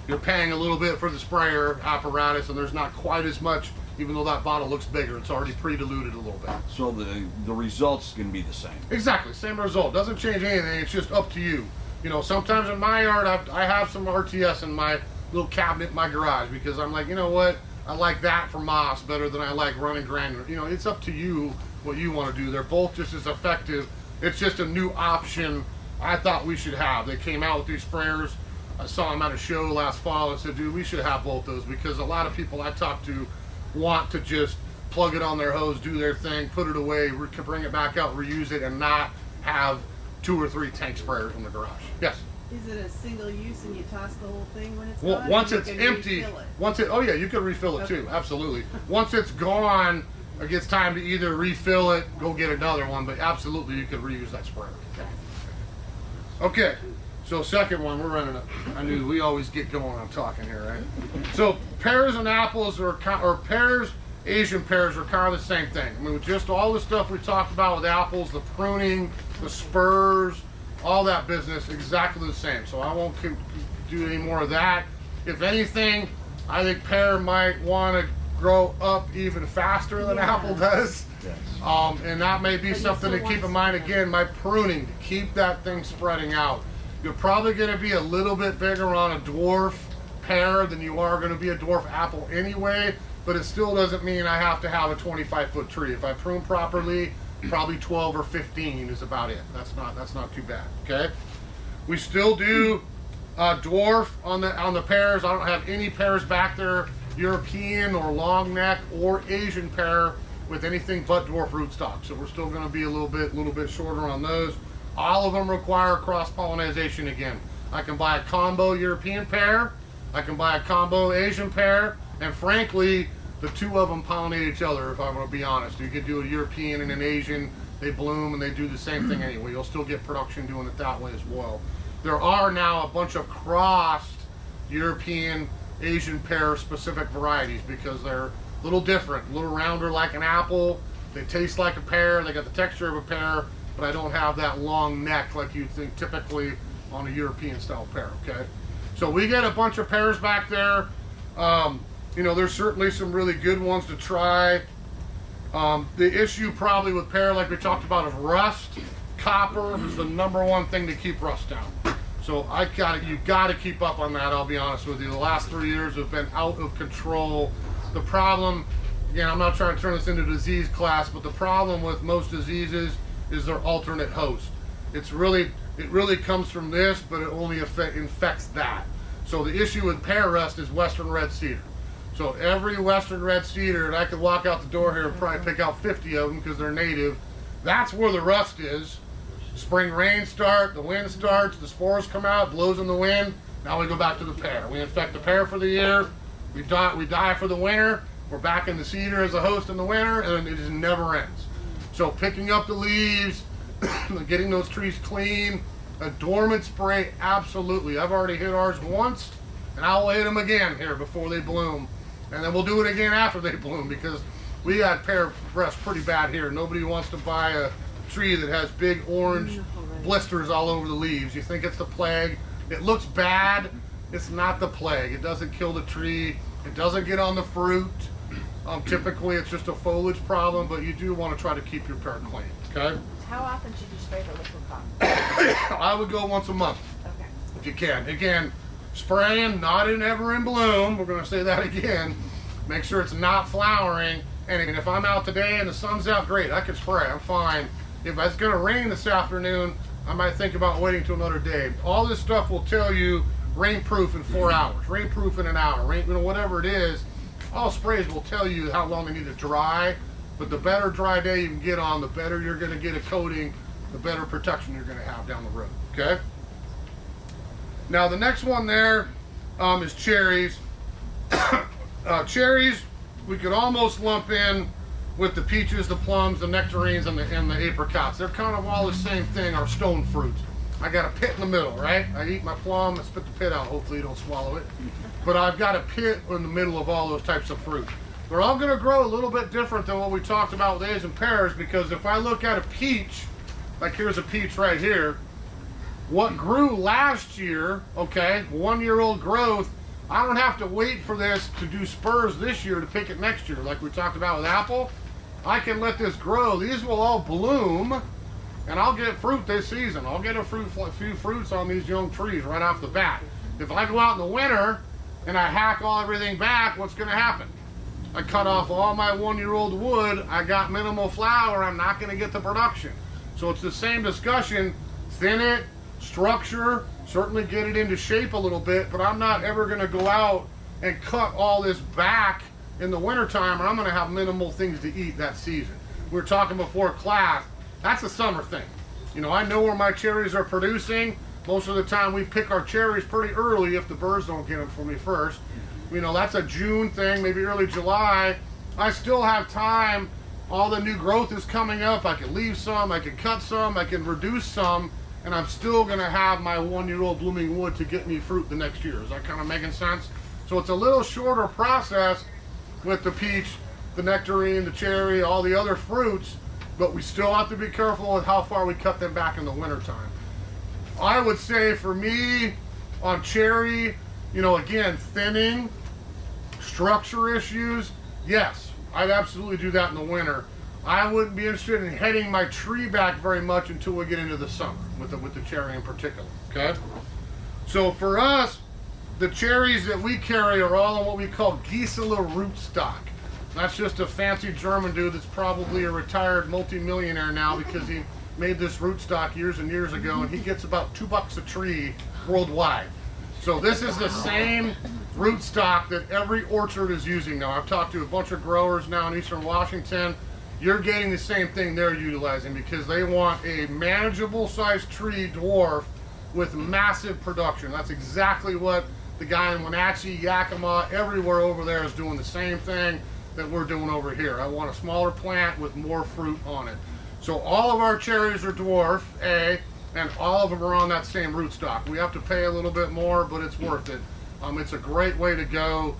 You're paying a little bit for the sprayer apparatus, and there's not quite as much, even though that bottle looks bigger. It's already pre-diluted a little bit. so the results can be the same. Exactly, same result. Doesn't change anything. It's just up to you. You know, sometimes in my yard, I have some RTS in my little cabinet in my garage because I'm like, you know what? I like that for moss better than I like running granular. You know, it's up to you what you want to do. They're both just as effective. It's just a new option I thought we should have. They came out with these sprayers. I saw them at a show last fall and said, dude, we should have both those because a lot of people I talk to want to just plug it on their hose, do their thing, put it away, bring it back out, reuse it, and not have 2 or 3 tank sprayers in the garage. Yes? Is it a single use and you toss the whole thing when it's Well, gone? once or you it's can empty, refill it? oh yeah, you can refill it too, absolutely. Once it's gone, it gets time to either refill it, go get another one, but absolutely you could reuse that sprayer. Okay, so second one, we're running up. I knew we always get going on talking here, right? So pears and apples or pears, Asian pears are kind of the same thing. I mean, with just all the stuff we talked about with apples, the pruning, the spurs, all that business, exactly the same. So I won't do any more of that. If anything, I think pear might want to grow up even faster than apple does. Yes. And that may be something to keep in mind. Again, my pruning, to keep that thing spreading out. You're probably going to be a little bit bigger on a dwarf pear than you are going to be a dwarf apple anyway, but it still doesn't mean I have to have a 25-foot tree. If I prune properly, probably 12 or 15 is about it. That's not too bad. Okay. We still do dwarf on the pears. I don't have any pears back there, European or long neck or Asian pear with anything but dwarf rootstock. So we're still going to be a little bit shorter on those. All of them require cross-pollination again. I can buy a combo European pear, I can buy a combo Asian pear, and frankly, the two of them pollinate each other, if I'm going to be honest. You could do a European and an Asian, they bloom and they do the same thing anyway. You'll still get production doing it that way as well. There are now a bunch of crossed European, Asian pear specific varieties because they're a little different, a little rounder like an apple. They taste like a pear, they got the texture of a pear, but I don't have that long neck like you'd think typically on a European style pear, okay? So we get a bunch of pears back there. You know, there's certainly some really good ones to try. The issue probably with pear, like we talked about, is rust. Copper is the #1 thing to keep rust down. So you gotta keep up on that, I'll be honest with you. The last 3 years have been out of control. The problem, again, I'm not trying to turn this into a disease class, but the problem with most diseases is their alternate host. It really comes from this, but it only infects that. So the issue with pear rust is western red cedar. So every western red cedar, and I could walk out the door here and probably pick out 50 of them because they're native, that's where the rust is. Spring rains start, the wind starts, the spores come out, blows in the wind, now we go back to the pear. We infect the pear for the year, we die for the winter, we're back in the cedar as a host in the winter, and it just never ends. So picking up the leaves, getting those trees clean, a dormant spray, absolutely. I've already hit ours once, and I will hit them again here before they bloom. And then we'll do it again after they bloom because we got pear rust pretty bad here. Nobody wants to buy a tree that has big orange blisters all over the leaves. You think it's the plague. It looks bad. It's not the plague. It doesn't kill the tree. It doesn't get on the fruit. Typically, it's just a foliage problem, but you do want to try to keep your pear clean, okay? How often should you spray the liquid cotton? I would go once a month Okay. if you can. Again, spraying, not ever in bloom. We're going to say that again. Make sure it's not flowering. And if I'm out today and the sun's out, great, I can spray. I'm fine. If it's going to rain this afternoon, I might think about waiting till another day. All this stuff will tell you rainproof in 4 hours, rainproof in an hour, whatever it is. All sprays will tell you how long they need to dry. But the better dry day you can get on, the better you're going to get a coating, the better protection you're going to have down the road, okay? Now the next one there is cherries. Cherries, we could almost lump in with the peaches, the plums, the nectarines, and the apricots. They're kind of all the same thing, our stone fruits. I got a pit in the middle, right? I eat my plum and spit the pit out. Hopefully you don't swallow it. But I've got a pit in the middle of all those types of fruit. They're all going to grow a little bit different than what we talked about with Asian pears, because if I look at a peach, like here's a peach right here, what grew last year, okay, 1-year-old growth, I don't have to wait for this to do spurs this year to pick it next year, like we talked about with apple. I can let this grow. These will all bloom, and I'll get fruit this season. I'll get a few fruits on these young trees right off the bat. If I go out in the winter and I hack everything back, what's gonna happen? I cut off all my 1-year-old wood, I got minimal flower, I'm not gonna get the production. So it's the same discussion, thin it, structure, certainly get it into shape a little bit, but I'm not ever gonna go out and cut all this back in the wintertime, or I'm gonna have minimal things to eat that season. We were talking before class, that's a summer thing. You know, I know where my cherries are producing. Most of the time we pick our cherries pretty early if the birds don't get them for me first. You know, that's a June thing, maybe early July. I still have time. All the new growth is coming up. I can leave some, I can cut some, I can reduce some, and I'm still gonna have my 1-year-old blooming wood to get me fruit the next year. Is that kind of making sense? So it's a little shorter process with the peach, the nectarine, the cherry, all the other fruits, but we still have to be careful with how far we cut them back in the wintertime. I would say for me, on cherry, you know, again, thinning, structure issues, yes, I'd absolutely do that in the winter. I wouldn't be interested in heading my tree back very much until we get into the summer, with the cherry in particular, okay? So for us, the cherries that we carry are all on what we call Gisela rootstock. That's just a fancy German dude that's probably a retired multimillionaire now because he made this rootstock years and years ago, and he gets about $2 a tree worldwide. So this is the same rootstock that every orchard is using now. I've talked to a bunch of growers now in Eastern Washington. You're getting the same thing they're utilizing because they want a manageable sized tree dwarf with massive production. That's exactly what the guy in Wenatchee, Yakima, everywhere over there is doing the same thing that we're doing over here. I want a smaller plant with more fruit on it. So all of our cherries are dwarf, and all of them are on that same rootstock. We have to pay a little bit more, but it's worth it. It's a great way to go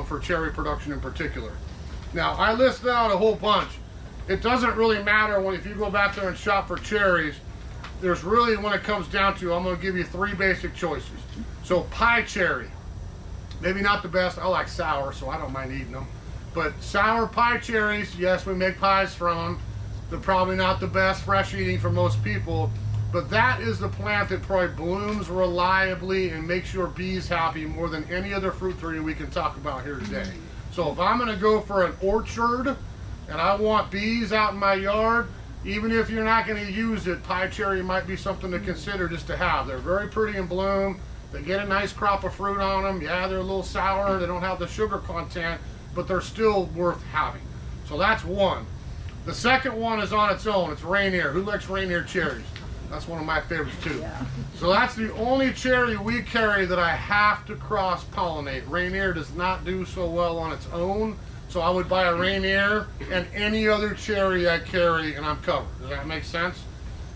for cherry production in particular. Now, I listed out a whole bunch. It doesn't really matter if you go back there and shop for cherries. There's really, when it comes down to, I'm going to give you 3 basic choices. So pie cherry, maybe not the best. I like sour, so I don't mind eating them. But sour pie cherries, yes, we make pies from them. They're probably not the best fresh eating for most people, but that is the plant that probably blooms reliably and makes your bees happy more than any other fruit tree we can talk about here today. So if I'm gonna go for an orchard and I want bees out in my yard, even if you're not gonna use it, pie cherry might be something to consider just to have. They're very pretty in bloom. They get a nice crop of fruit on them. Yeah, they're a little sour. They don't have the sugar content, but they're still worth having. So that's one. The second one is on its own. It's Rainier. Who likes Rainier cherries? That's one of my favorites too. Yeah. So that's the only cherry we carry that I have to cross-pollinate. Rainier does not do so well on its own, so I would buy a Rainier and any other cherry I carry and I'm covered. Does that make sense?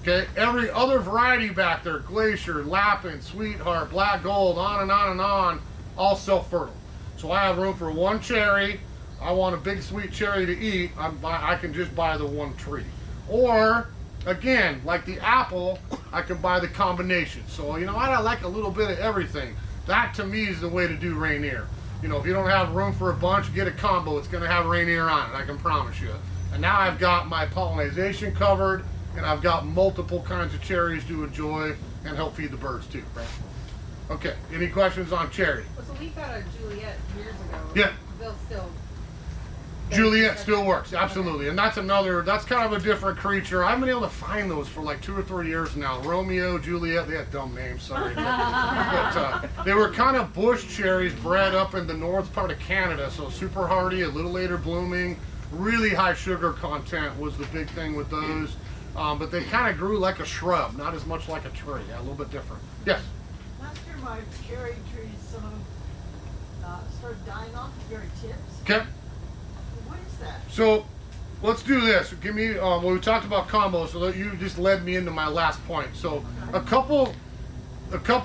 Okay, every other variety back there, Glacier, Lapin, Sweetheart, Black Gold, on and on and on, all self-fertile. So I have room for one cherry. I want a big sweet cherry to eat, I can just buy the one tree. Or, again, like the apple, I can buy the combination. So, you know what, I like a little bit of everything. That, to me, is the way to do Rainier. You know, if you don't have room for a bunch, get a combo. It's going to have Rainier on it, I can promise you. And now I've got my pollination covered, and I've got multiple kinds of cherries to enjoy and help feed the birds, too, right? Okay, any questions on cherry? Well, so we got a Juliet years ago. Yeah. They'll still... Juliet still works, absolutely. And that's kind of a different creature. I've been able to find those for like 2 or 3 years now. Romeo, Juliet, they had dumb names, sorry. But they were kind of bush cherries bred up in the north part of Canada, so super hardy, a little later blooming. Really high sugar content was the big thing with those. But they kind of grew like a shrub, not as much like a tree, a little bit different. Yes? Last year my cherry trees, some of them started dying off the very tips. Okay. What is that? So let's do this. Give me, well, we talked about combos, so that you just led me into my last point. So a couple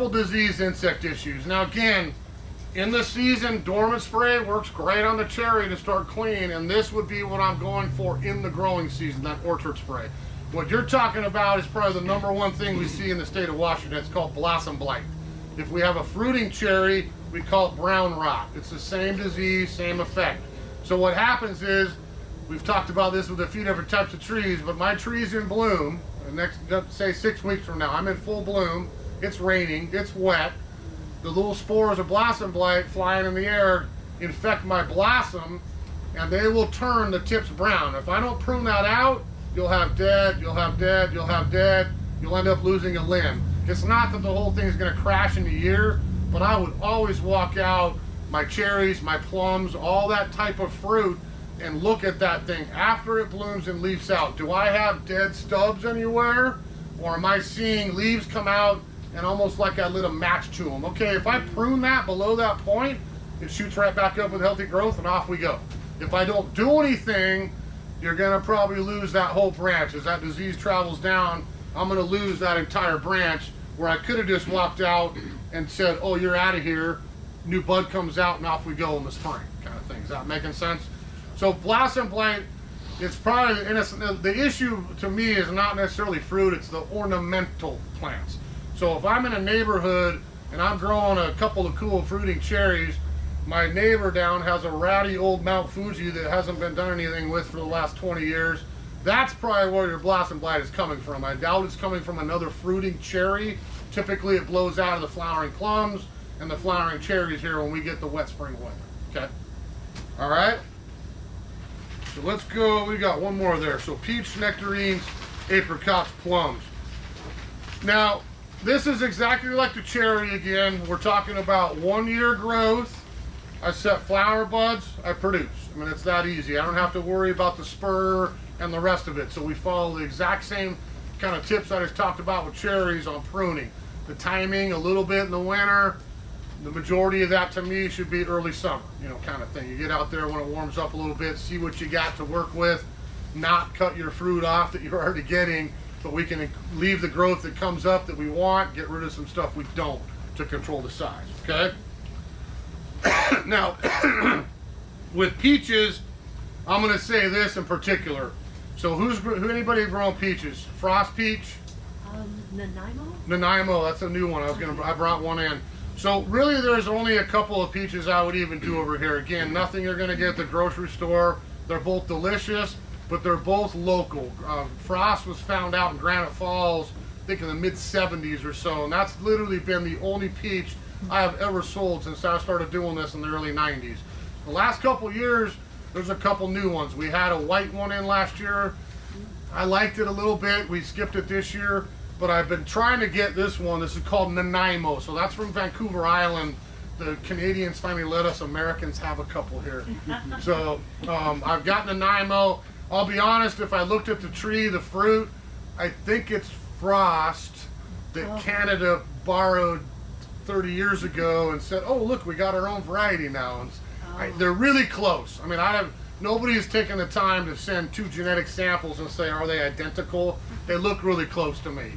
disease insect issues. Now again, in the season, dormant spray works great on the cherry to start clean, and this would be what I'm going for in the growing season, that orchard spray. What you're talking about is probably the #1 thing we see in the state of Washington. It's called blossom blight. If we have a fruiting cherry, we call it brown rot. It's the same disease, same effect. So what happens is, we've talked about this with a few different types of trees, but my tree's in bloom, the next, say 6 weeks from now, I'm in full bloom, it's raining, it's wet. the little spores of blossom blight flying in the air infect my blossom, and they will turn the tips brown. If I don't prune that out, you'll have dead, you'll have dead, you'll have dead, you'll end up losing a limb. It's not that the whole thing is going to crash in a year, but I would always walk out my cherries, my plums, all that type of fruit, and look at that thing after it blooms and leaves out. Do I have dead stubs anywhere? Or am I seeing leaves come out and almost like I lit a match to them? Okay, if I prune that below that point, it shoots right back up with healthy growth and off we go. If I don't do anything, you're gonna probably lose that whole branch. As that disease travels down, I'm gonna lose that entire branch where I could have just walked out and said, oh, you're out of here. New bud comes out and off we go in the spring, kind of thing. Is that making sense? So blossom blight, it's probably, the issue to me is not necessarily fruit, it's the ornamental plants. So if I'm in a neighborhood and I'm growing a couple of cool fruiting cherries, my neighbor down has a ratty old Mount Fuji that hasn't been done anything with for the last 20 years. That's probably where your blossom blight is coming from. I doubt it's coming from another fruiting cherry. Typically it blows out of the flowering plums and the flowering cherries here when we get the wet spring weather, okay? All right? So let's go, we got one more there. So peach, nectarines, apricots, plums. Now, this is exactly like the cherry again. We're talking about 1 year growth. I set flower buds, I produce. I mean, it's that easy. I don't have to worry about the spur and the rest of it. So we follow the exact same kind of tips I just talked about with cherries on pruning. The timing, a little bit in the winter. The majority of that to me should be early summer, you know, kind of thing. You get out there when it warms up a little bit, see what you got to work with, not cut your fruit off that you're already getting, but we can leave the growth that comes up that we want, get rid of some stuff we don't to control the size, okay? Now, with peaches, I'm going to say this in particular. So anybody growing peaches? Frost peach? Nanaimo? Nanaimo, that's a new one. I brought one in. So really there's only a couple of peaches I would even do over here. Again, nothing you're going to get at the grocery store. They're both delicious, but they're both local. Frost was found out in Granite Falls, I think in the mid-70s or so, and that's literally been the only peach I have ever sold since I started doing this in the early 90s. The last couple years, there's a couple new ones. We had a white one in last year. I liked it a little bit. We skipped it this year, but I've been trying to get this one. This is called Nanaimo. So that's from Vancouver Island. The Canadians finally let us Americans have a couple here. So I've got Nanaimo. I'll be honest, if I looked at the tree, the fruit, I think it's Frost that Canada borrowed 30 years ago and said, oh, look, we got our own variety now. And they're really close. I mean, nobody has taken the time to send 2 genetic samples and say, are they identical? They look really close to me.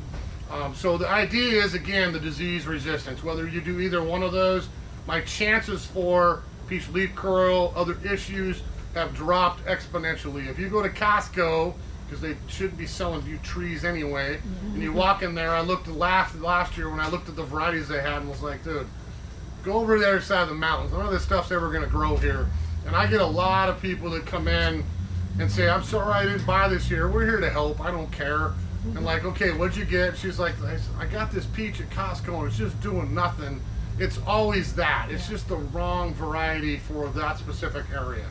So the idea is, again, the disease resistance. Whether you do either one of those, my chances for peach leaf curl, other issues have dropped exponentially. If you go to Costco, because they shouldn't be selling you trees anyway, and you walk in there, I looked at last year when I looked at the varieties they had and was like, dude, go over to the other side of the mountains. None of this stuff's ever going to grow here. And I get a lot of people that come in and say, I'm sorry I didn't buy this year. We're here to help. I don't care. And like, okay, what'd you get? She's like, I got this peach at Costco and it's just doing nothing. It's always that. It's just the wrong variety for that specific area.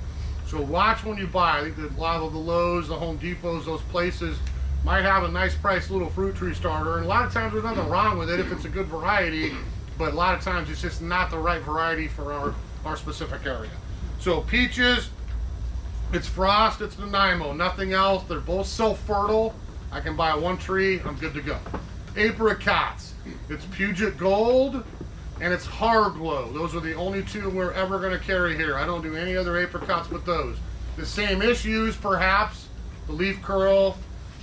So watch when you buy. I think that a lot of the Lowe's, the Home Depots, those places might have a nice price little fruit tree starter. And a lot of times there's nothing wrong with it if it's a good variety, but a lot of times it's just not the right variety for our specific area. So peaches, it's Frost, it's Nanaimo, nothing else. They're both so fertile. I can buy 1 tree, I'm good to go. Apricots, it's Puget Gold and it's Hard Glow. Those are the only 2 we're ever going to carry here. I don't do any other apricots but those. The same issues, perhaps, the leaf curl,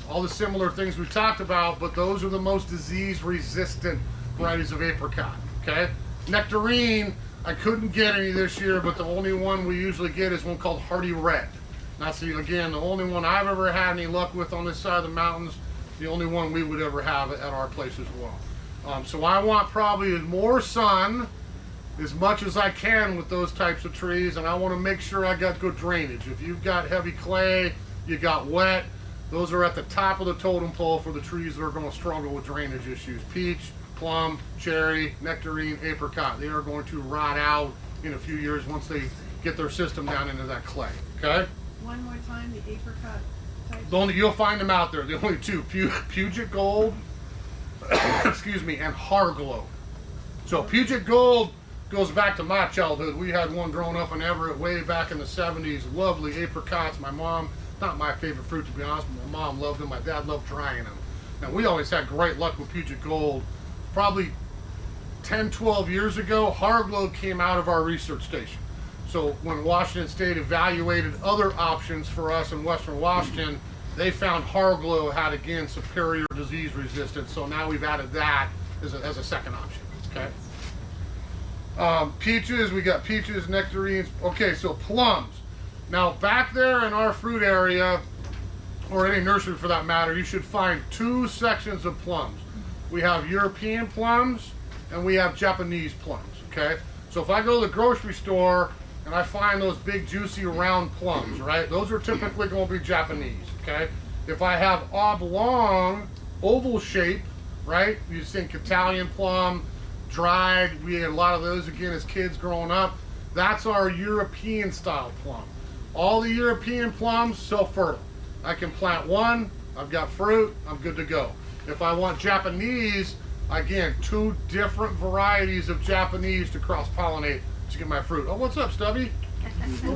all the similar things we talked about, but those are the most disease-resistant varieties of apricot, okay? Nectarine, I couldn't get any this year, but the only one we usually get is one called Hardy Red. That's, again, the only one I've ever had any luck with on this side of the mountains, the only one we would ever have at our place as well. So I want probably more sun as much as I can with those types of trees, and I want to make sure I got good drainage. If you've got heavy clay, you got wet, those are at the top of the totem pole for the trees that are going to struggle with drainage issues. Peach, plum, cherry, nectarine, apricot. They are going to rot out in a few years once they get their system down into that clay. Okay? One more time, the apricot type. You'll find them out there. The only two, Puget Gold, excuse me, and Harglow. So Puget Gold goes back to my childhood. We had one growing up in Everett way back in the 70s. Lovely apricots. My mom, not my favorite fruit to be honest, but my mom loved them. My dad loved trying them. Now we always had great luck with Puget Gold. Probably 10, 12 years ago, Harglow came out of our research station. So when Washington State evaluated other options for us in Western Washington, they found Harglow had, again, superior disease resistance. So now we've added that as a second option, okay? Peaches, we got peaches, nectarines. Okay, so plums. Now back there in our fruit area, or any nursery for that matter, you should find two sections of plums. We have European plums and we have Japanese plums, okay? So if I go to the grocery store and I find those big juicy round plums, right? Those are typically going to be Japanese, okay? If I have oblong, oval shape, right? You think Italian plum, dried, we had a lot of those again as kids growing up. That's our European style plum. All the European plums, self-fertile. I can plant one, I've got fruit, I'm good to go. If I want Japanese, again, two different varieties of Japanese to cross-pollinate to get my fruit. Oh, what's up, Stubby?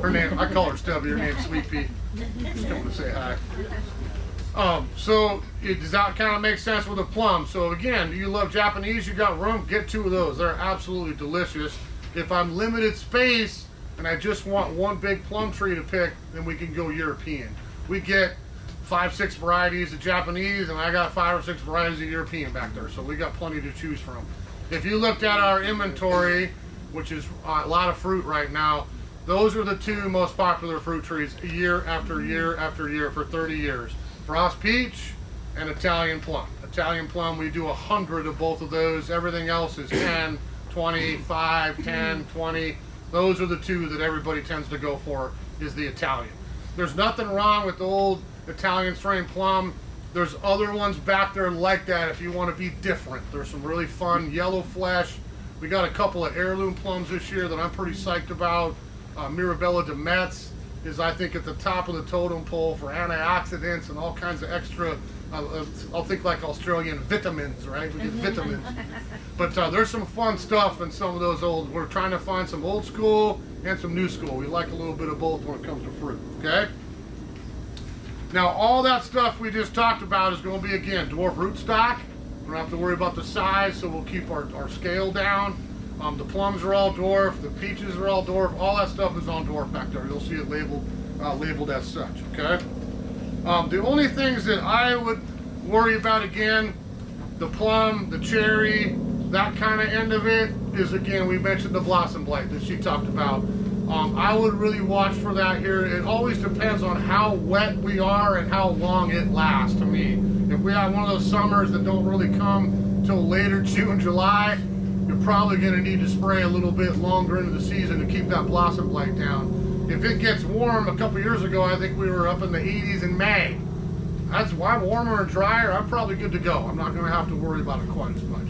Her name, I call her Stubby, her name's Sweet Pea. Just coming to say hi. So does that kind of make sense with a plum? So again, do you love Japanese? You got room? Get two of those. They're absolutely delicious. If I'm limited space and I just want one big plum tree to pick, then we can go European. We get 5, 6 varieties of Japanese, and I got 5 or 6 varieties of European back there, so we got plenty to choose from. If you looked at our inventory, which is a lot of fruit right now, those are the two most popular fruit trees year after year after year for 30 years. Frost peach and Italian plum. Italian plum, we do 100 of both of those. Everything else is 10, 20, 5, 10, 20. Those are the two that everybody tends to go for, is the Italian. There's nothing wrong with the old Italian strain plum. There's other ones back there like that if you want to be different. There's some really fun yellow flesh. We got a couple of heirloom plums this year that I'm pretty psyched about. Mirabella de Metz is, I think, at the top of the totem pole for antioxidants and all kinds of extra, I'll think like Australian vitamins, right? We get vitamins. But there's some fun stuff in some of those old, we're trying to find some old school and some new school. We like a little bit of both when it comes to fruit, okay? Now, all that stuff we just talked about is going to be, again, dwarf rootstock. We don't have to worry about the size, so we'll keep our scale down. The plums are all dwarf, the peaches are all dwarf, all that stuff is on dwarf back there. You'll see it labeled as such, okay? The only things that I would worry about, again, the plum, the cherry, that kind of end of it is, again, we mentioned the blossom blight that she talked about. I would really watch for that here. It always depends on how wet we are and how long it lasts to me. If we have one of those summers that don't really come till later June, July, you're probably going to need to spray a little bit longer into the season to keep that blossom blight down. If it gets warm, a couple years ago, I think we were up in the 80s in May. That's why warmer and drier, I'm probably good to go. I'm not going to have to worry about it quite as much.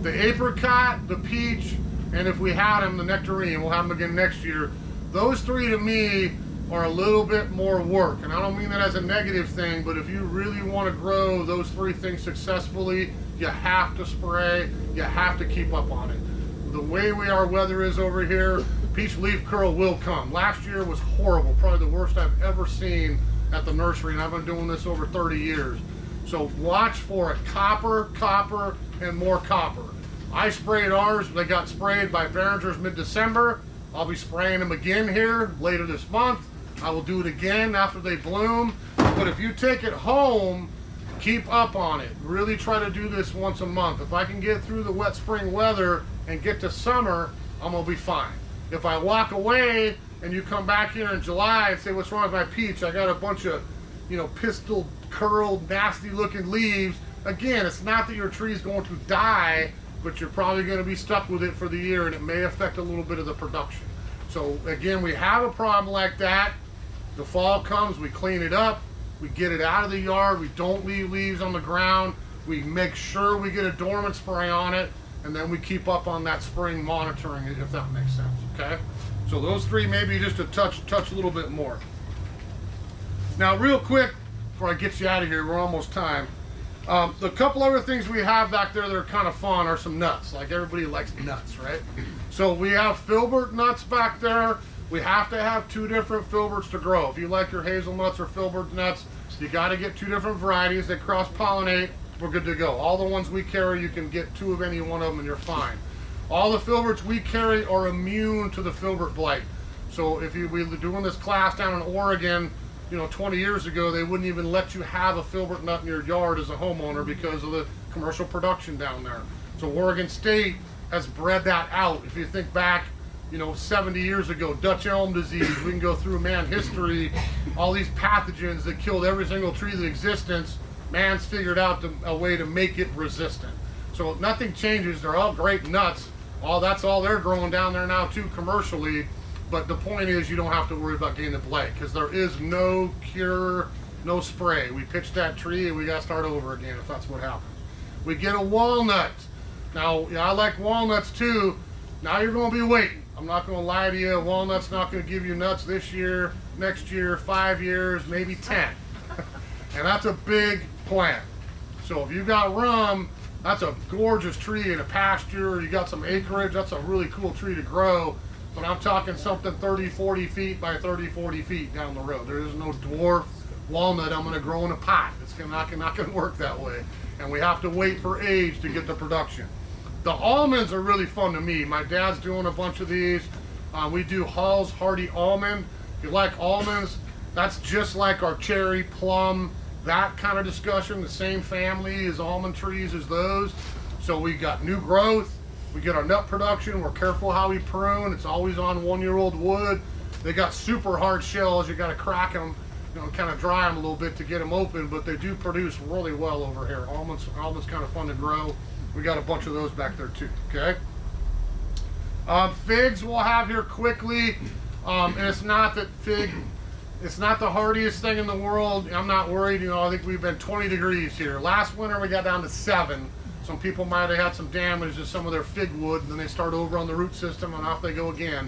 The apricot, the peach, and if we had them, the nectarine, we'll have them again next year. Those three to me are a little bit more work. And I don't mean that as a negative thing, but if you really want to grow those three things successfully, you have to spray, you have to keep up on it. The way our weather is over here, peach leaf curl will come. Last year was horrible, probably the worst I've ever seen at the nursery, and I've been doing this over 30 years. So watch for it. Copper, copper, and more copper. I sprayed ours. They got sprayed by Behringer's mid-December. I'll be spraying them again here later this month. I will do it again after they bloom. But if you take it home, keep up on it. Really try to do this once a month. If I can get through the wet spring weather and get to summer, I'm gonna be fine. If I walk away and you come back here in July and say, what's wrong with my peach? I got a bunch of, pistol curled, nasty looking leaves. Again, it's not that your tree is going to die, but you're probably going to be stuck with it for the year, and it may affect a little bit of the production. So again, we have a problem like that. The fall comes, we clean it up, we get it out of the yard, we don't leave leaves on the ground. We make sure we get a dormant spray on it, and then we keep up on that spring monitoring, if that makes sense, okay? So those three, maybe just a touch a little bit more. Now, real quick, before I get you out of here, we're almost time. The couple other things we have back there that are kind of fun are some nuts. Like everybody likes nuts, right? So we have filbert nuts back there. We have to have 2 different filberts to grow. If you like your hazelnuts or filbert nuts, you got to get 2 different varieties. They cross-pollinate. We're good to go. All the ones we carry, you can get 2 of any one of them and you're fine. All the filberts we carry are immune to the filbert blight. So if we were doing this class down in Oregon, 20 years ago, they wouldn't even let you have a filbert nut in your yard as a homeowner because of the commercial production down there. So Oregon State has bred that out. If you think back, 70 years ago, Dutch elm disease, we can go through man history, all these pathogens that killed every single tree that existence, man's figured out a way to make it resistant. So nothing changes, they're all great nuts. That's all they're growing down there now too commercially. But the point is, you don't have to worry about getting the blight because there is no cure, no spray. We pitched that tree and we got to start over again if that's what happens. We get a walnut. Now, I like walnuts too. Now you're going to be waiting. I'm not going to lie to you. Walnut's not going to give you nuts this year, next year, 5 years, maybe 10. And that's a big plant. So if you got rum, that's a gorgeous tree in a pasture. You got some acreage. That's a really cool tree to grow. But I'm talking something 30, 40 feet by 30, 40 feet down the road. There is no dwarf walnut I'm going to grow in a pot. It's not going to work that way. And we have to wait for age to get the production. The almonds are really fun to me. My dad's doing a bunch of these. We do Hall's Hardy Almond. If you like almonds, that's just like our cherry, plum, that kind of discussion. The same family as almond trees as those. So we got new growth. We get our nut production. We're careful how we prune. It's always on 1-year-old wood. They got super hard shells. You got to crack them, kind of dry them a little bit to get them open. But they do produce really well over here. Almonds kind of fun to grow. We got a bunch of those back there too. Okay. Figs we'll have here quickly, and it's not that it's not the hardiest thing in the world. I'm not worried. I think we've been 20 degrees here. Last winter we got down to 7. Some people might have had some damage to some of their fig wood, and then they start over on the root system and off they go again.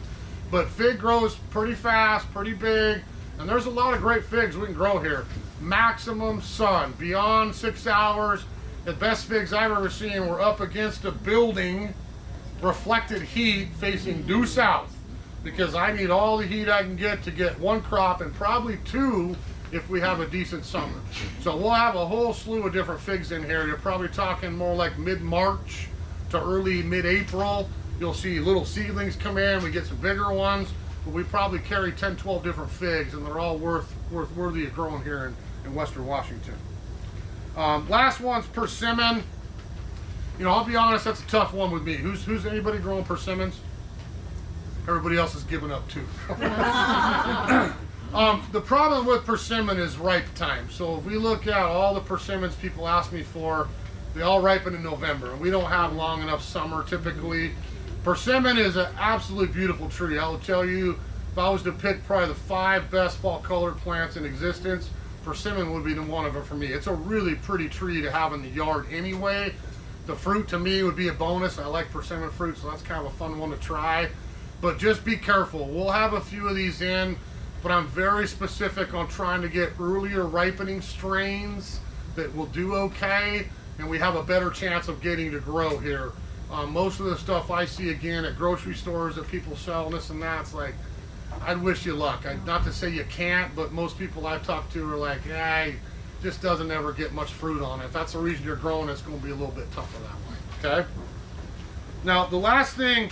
But fig grows pretty fast, pretty big, and there's a lot of great figs we can grow here. Maximum sun, beyond 6 hours. The best figs I've ever seen were up against a building, reflected heat facing due south, because I need all the heat I can get to get 1 crop and probably 2 if we have a decent summer. So we'll have a whole slew of different figs in here. You're probably talking more like mid-March to early mid-April. You'll see little seedlings come in. We get some bigger ones, but we probably carry 10, 12 different figs, and they're all worthy of growing here in Western Washington. Last one's persimmon. I'll be honest, that's a tough one with me. Who's anybody growing persimmons? Everybody else is giving up too. The problem with persimmon is ripe time. So if we look at all the persimmons people ask me for, they all ripen in November, and we don't have long enough summer typically. Persimmon is an absolutely beautiful tree. I will tell you, if I was to pick probably the 5 best fall colored plants in existence, persimmon would be the one of them for me. It's a really pretty tree to have in the yard anyway. The fruit to me would be a bonus. I like persimmon fruit, so that's kind of a fun one to try. But just be careful. We'll have a few of these in, but I'm very specific on trying to get earlier ripening strains that will do okay, and we have a better chance of getting to grow here. Most of the stuff I see again at grocery stores that people sell this and that, it's like, I'd wish you luck. Not to say you can't, but most people I've talked to are like, it just doesn't ever get much fruit on it. If that's the reason you're growing, it's going to be a little bit tougher that way, okay? Now, the last thing,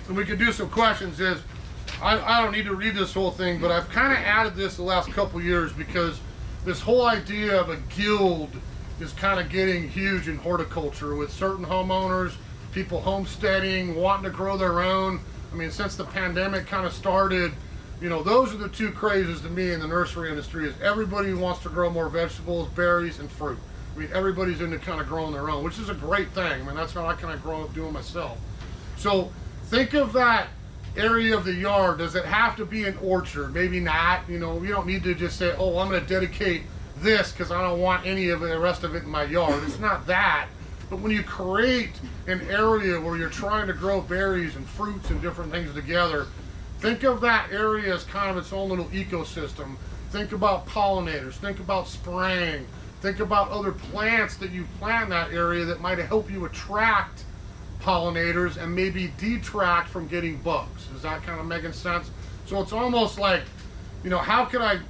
and we could do some questions, is I don't need to read this whole thing, but I've kind of added this the last couple years because this whole idea of a guild is kind of getting huge in horticulture with certain homeowners, people homesteading, wanting to grow their own. I mean, since the pandemic kind of started, those are the 2 crazes to me in the nursery industry, is everybody wants to grow more vegetables, berries, and fruit. I mean, everybody's into kind of growing their own, which is a great thing. I mean, that's how I kind of grow up doing myself. So think of that area of the yard. Does it have to be an orchard? Maybe not. We don't need to just say, oh, I'm going to dedicate this because I don't want any of the rest of it in my yard. It's not that. But when you create an area where you're trying to grow berries and fruits and different things together, think of that area as kind of its own little ecosystem. Think about pollinators, think about spraying, think about other plants that you plant in that area that might help you attract pollinators and maybe detract from getting bugs. Is that kind of making sense? So it's almost like, you know, how can I,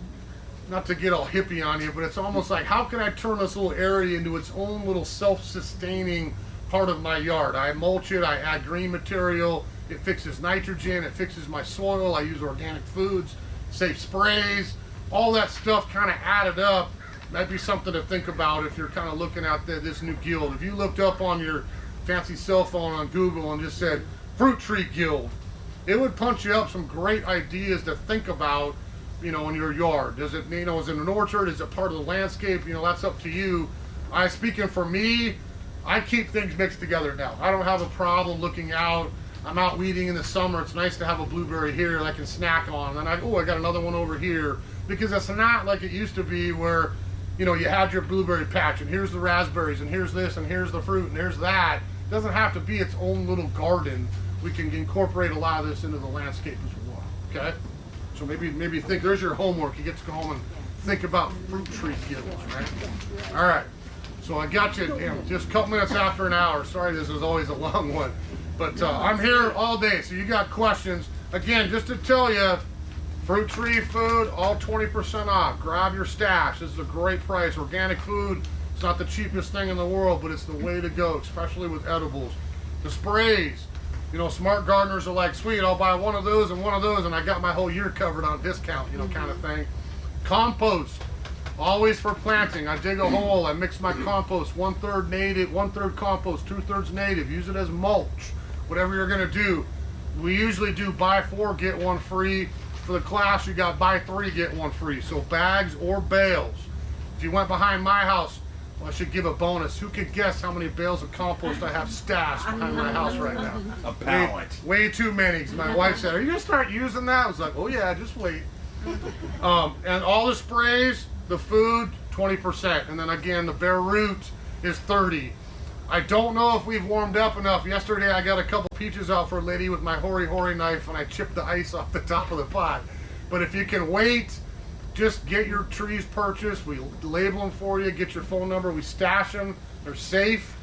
not to get all hippie on you, but it's almost like, how can I turn this little area into its own little self-sustaining part of my yard? I mulch it, I add green material, it fixes nitrogen, it fixes my soil, I use organic foods, safe sprays, all that stuff kind of added up. That'd be something to think about if you're kind of looking at this new guild. If you looked up on your fancy cell phone on Google and just said Fruit Tree Guild, it would punch you up some great ideas to think about, you know, in your yard. Does it, you know, is it an orchard? Is it part of the landscape? You know, that's up to you. Speaking for me, I keep things mixed together now. I don't have a problem looking out. I'm out weeding in the summer. It's nice to have a blueberry here that I can snack on. And I got another one over here, because it's not like it used to be where, you know, you had your blueberry patch and here's the raspberries and here's this and here's the fruit and here's that. It doesn't have to be its own little garden. We can incorporate a lot of this into the landscape as well. Okay? So maybe think, there's your homework. You get to go home and think about fruit tree guilds, right? All right. So I got you, just a couple minutes after an hour. Sorry, this is always a long one. But I'm here all day, so you got questions. Again, just to tell you, Fruit Tree food, all 20% off. Grab your stash. This is a great price. Organic food, it's not the cheapest thing in the world, but it's the way to go, especially with edibles. The sprays, you know, smart gardeners are like, sweet, I'll buy one of those and I got my whole year covered on discount, you know, kind of thing. Compost, always for planting. I dig a hole, I mix my compost, 1/3 native, 1/3 compost, 2/3 native. Use it as mulch, whatever you're gonna do. We usually do buy 4, get 1 free. For the class, you got buy 3, get 1 free. So bags or bales. If you went behind my house, well, I should give a bonus. Who could guess how many bales of compost I have stashed behind my house right now? A pallet. Way too many. My wife said, "Are you gonna start using that?" I was like, "Oh yeah, just wait." And all the sprays, the food, 20%, and then again the bare root is 30. I don't know if we've warmed up enough. Yesterday I got a couple peaches out for a lady with my hori knife and I chipped the ice off the top of the pot. But if you can wait, just get your trees purchased. We label them for you, get your phone number, we stash them, they're safe.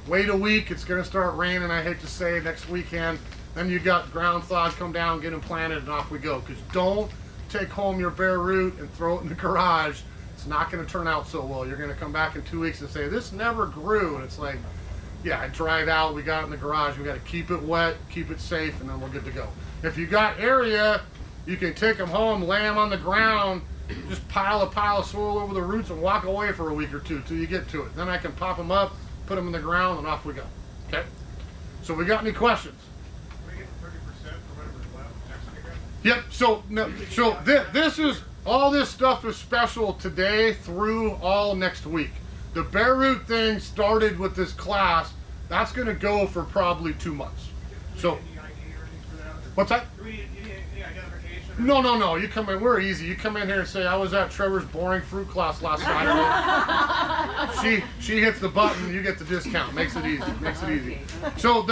Wait a week, it's gonna start raining, I hate to say, next weekend. Then you got ground thawed, come down, get them planted, and off we go. Because don't take home your bare root and throw it in the garage. It's not gonna turn out so well. You're gonna come back in 2 weeks and say, this never grew. And it's like, yeah, I dried out, we got it in the garage, we got to keep it wet, keep it safe, and then we're good to go. If you got area, you can take them home, lay them on the ground, just pile of soil over the roots and walk away for a week or two till you get to it. Then I can pop them up, put them in the ground, and off we go. Okay? So we got any questions? We get 30% for whatever's left next weekend? Yep, so this is, all this stuff is special today through all next week. The bare root thing started with this class. That's going to go for probably 2 months. So, Any ID or anything for that? what's that? Do we need any identification? No. You come in. We're easy. You come in here and say, "I was at Trevor's boring fruit class last Saturday." she hits the button. You get the discount. Makes it easy. So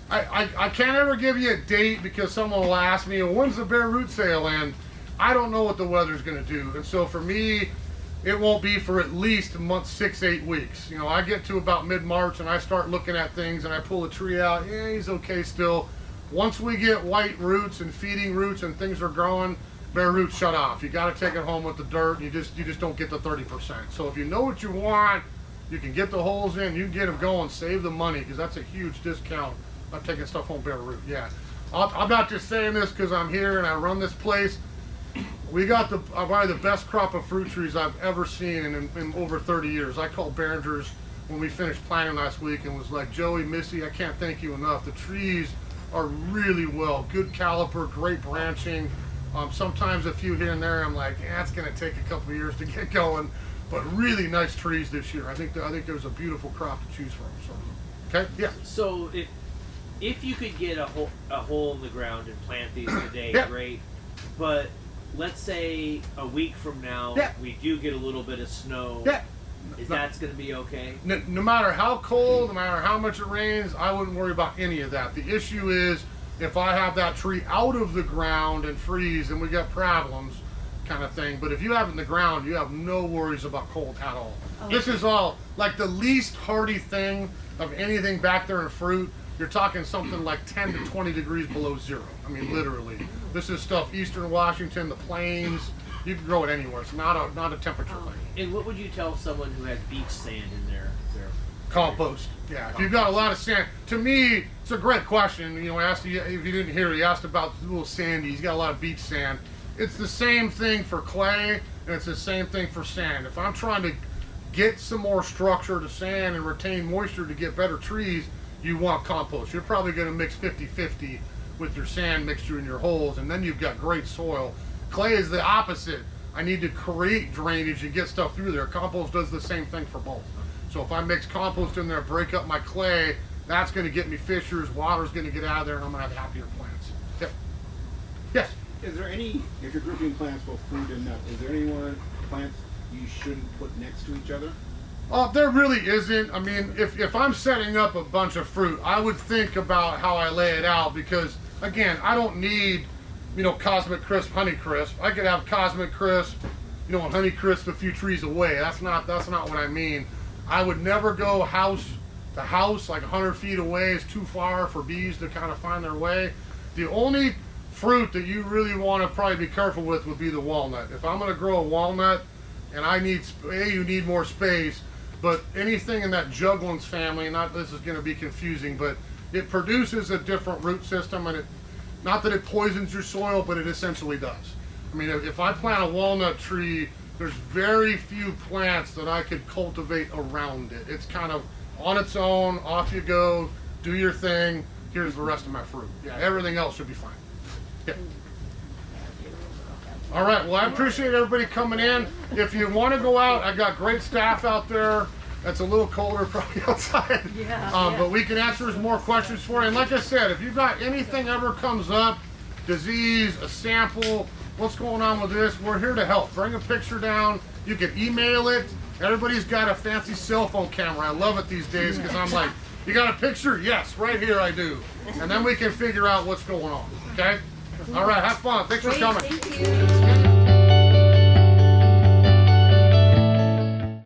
I can't ever give you a date because someone will ask me, "Well, when's the bare root sale?" And I don't know what the weather's going to do. And so for me, it won't be for at least a month, 6-8 weeks. You know, I get to about mid-March and I start looking at things and I pull a tree out. Yeah, he's okay still. Once we get white roots and feeding roots and things are growing, bare roots shut off. You got to take it home with the dirt. You just don't get the 30%. So if you know what you want, you can get the holes in. You can get them going. Save the money because that's a huge discount. I'm taking stuff home bare root. Yeah, I'm not just saying this because I'm here and I run this place. We got probably the best crop of fruit trees I've ever seen in over 30 years. I called Behringer's when we finished planting last week and was like, "Joey, Missy, I can't thank you enough. The trees are really well, good caliper, great branching. Sometimes a few here and there, I'm like, yeah, it's going to take a couple of years to get going, but really nice trees this year. I think there's a beautiful crop to choose from." So, okay, yeah. So if you could get a hole in the ground and plant these today, Yeah. great. But let's say a week from now, Yeah. we do get a little bit of snow. Yeah. Is that's going to be okay? No matter how cold, no matter how much it rains, I wouldn't worry about any of that. The issue is if I have that tree out of the ground and freeze, and we got problems, kind of thing. But if you have it in the ground, you have no worries about cold at all. Oh. This is all like the least hardy thing of anything back there in fruit. You're talking something like 10 to 20 degrees below zero. I mean, literally. This is stuff Eastern Washington, the plains. You can grow it anywhere. It's not a temperature thing. And what would you tell someone who has beach sand in their Compost. Yeah, if you've got a lot of sand. To me, it's a great question. You know, asked you, if you didn't hear, he asked about the little sandy. He's got a lot of beach sand. It's the same thing for clay, and it's the same thing for sand. If I'm trying to get some more structure to sand and retain moisture to get better trees, you want compost. You're probably going to mix 50-50 with your sand mixture in your holes, and then you've got great soil. Clay is the opposite. I need to create drainage and get stuff through there. Compost does the same thing for both. So if I mix compost in there, break up my clay, that's going to get me fissures, water's going to get out of there, and I'm going to have happier plants. Yep. Yes? Is there any, if you're grouping plants both fruit and nut, is there any one plants you shouldn't put next to each other? There really isn't. I mean, if I'm setting up a bunch of fruit, I would think about how I lay it out because, again, I don't need, you know, Cosmic Crisp, Honey Crisp. I could have Cosmic Crisp, you know, and Honey Crisp a few trees away. That's not what I mean. I would never go house to house, like 100 feet away is too far for bees to kind of find their way. The only fruit that you really want to probably be careful with would be the walnut. If I'm going to grow a walnut and I need, you need more space, but anything in that juglans family, not this is going to be confusing, but it produces a different root system, and it, not that it poisons your soil, but it essentially does. I mean, if I plant a walnut tree, there's very few plants that I could cultivate around it. It's kind of on its own, off you go, do your thing, here's the rest of my fruit. Yeah, everything else should be fine. Yeah. All right, well, I appreciate everybody coming in. If you want to go out, I got great staff out there. That's a little colder probably outside. Yeah. But we can answer some more questions for you. And like I said, if you've got anything ever comes up, disease, a sample, what's going on with this, we're here to help. Bring a picture down. You can email it. Everybody's got a fancy cell phone camera. I love it these days because I'm like, you got a picture? Yes, right here I do. And then we can figure out what's going on, okay? All right, have fun. Thanks for coming. Thank you.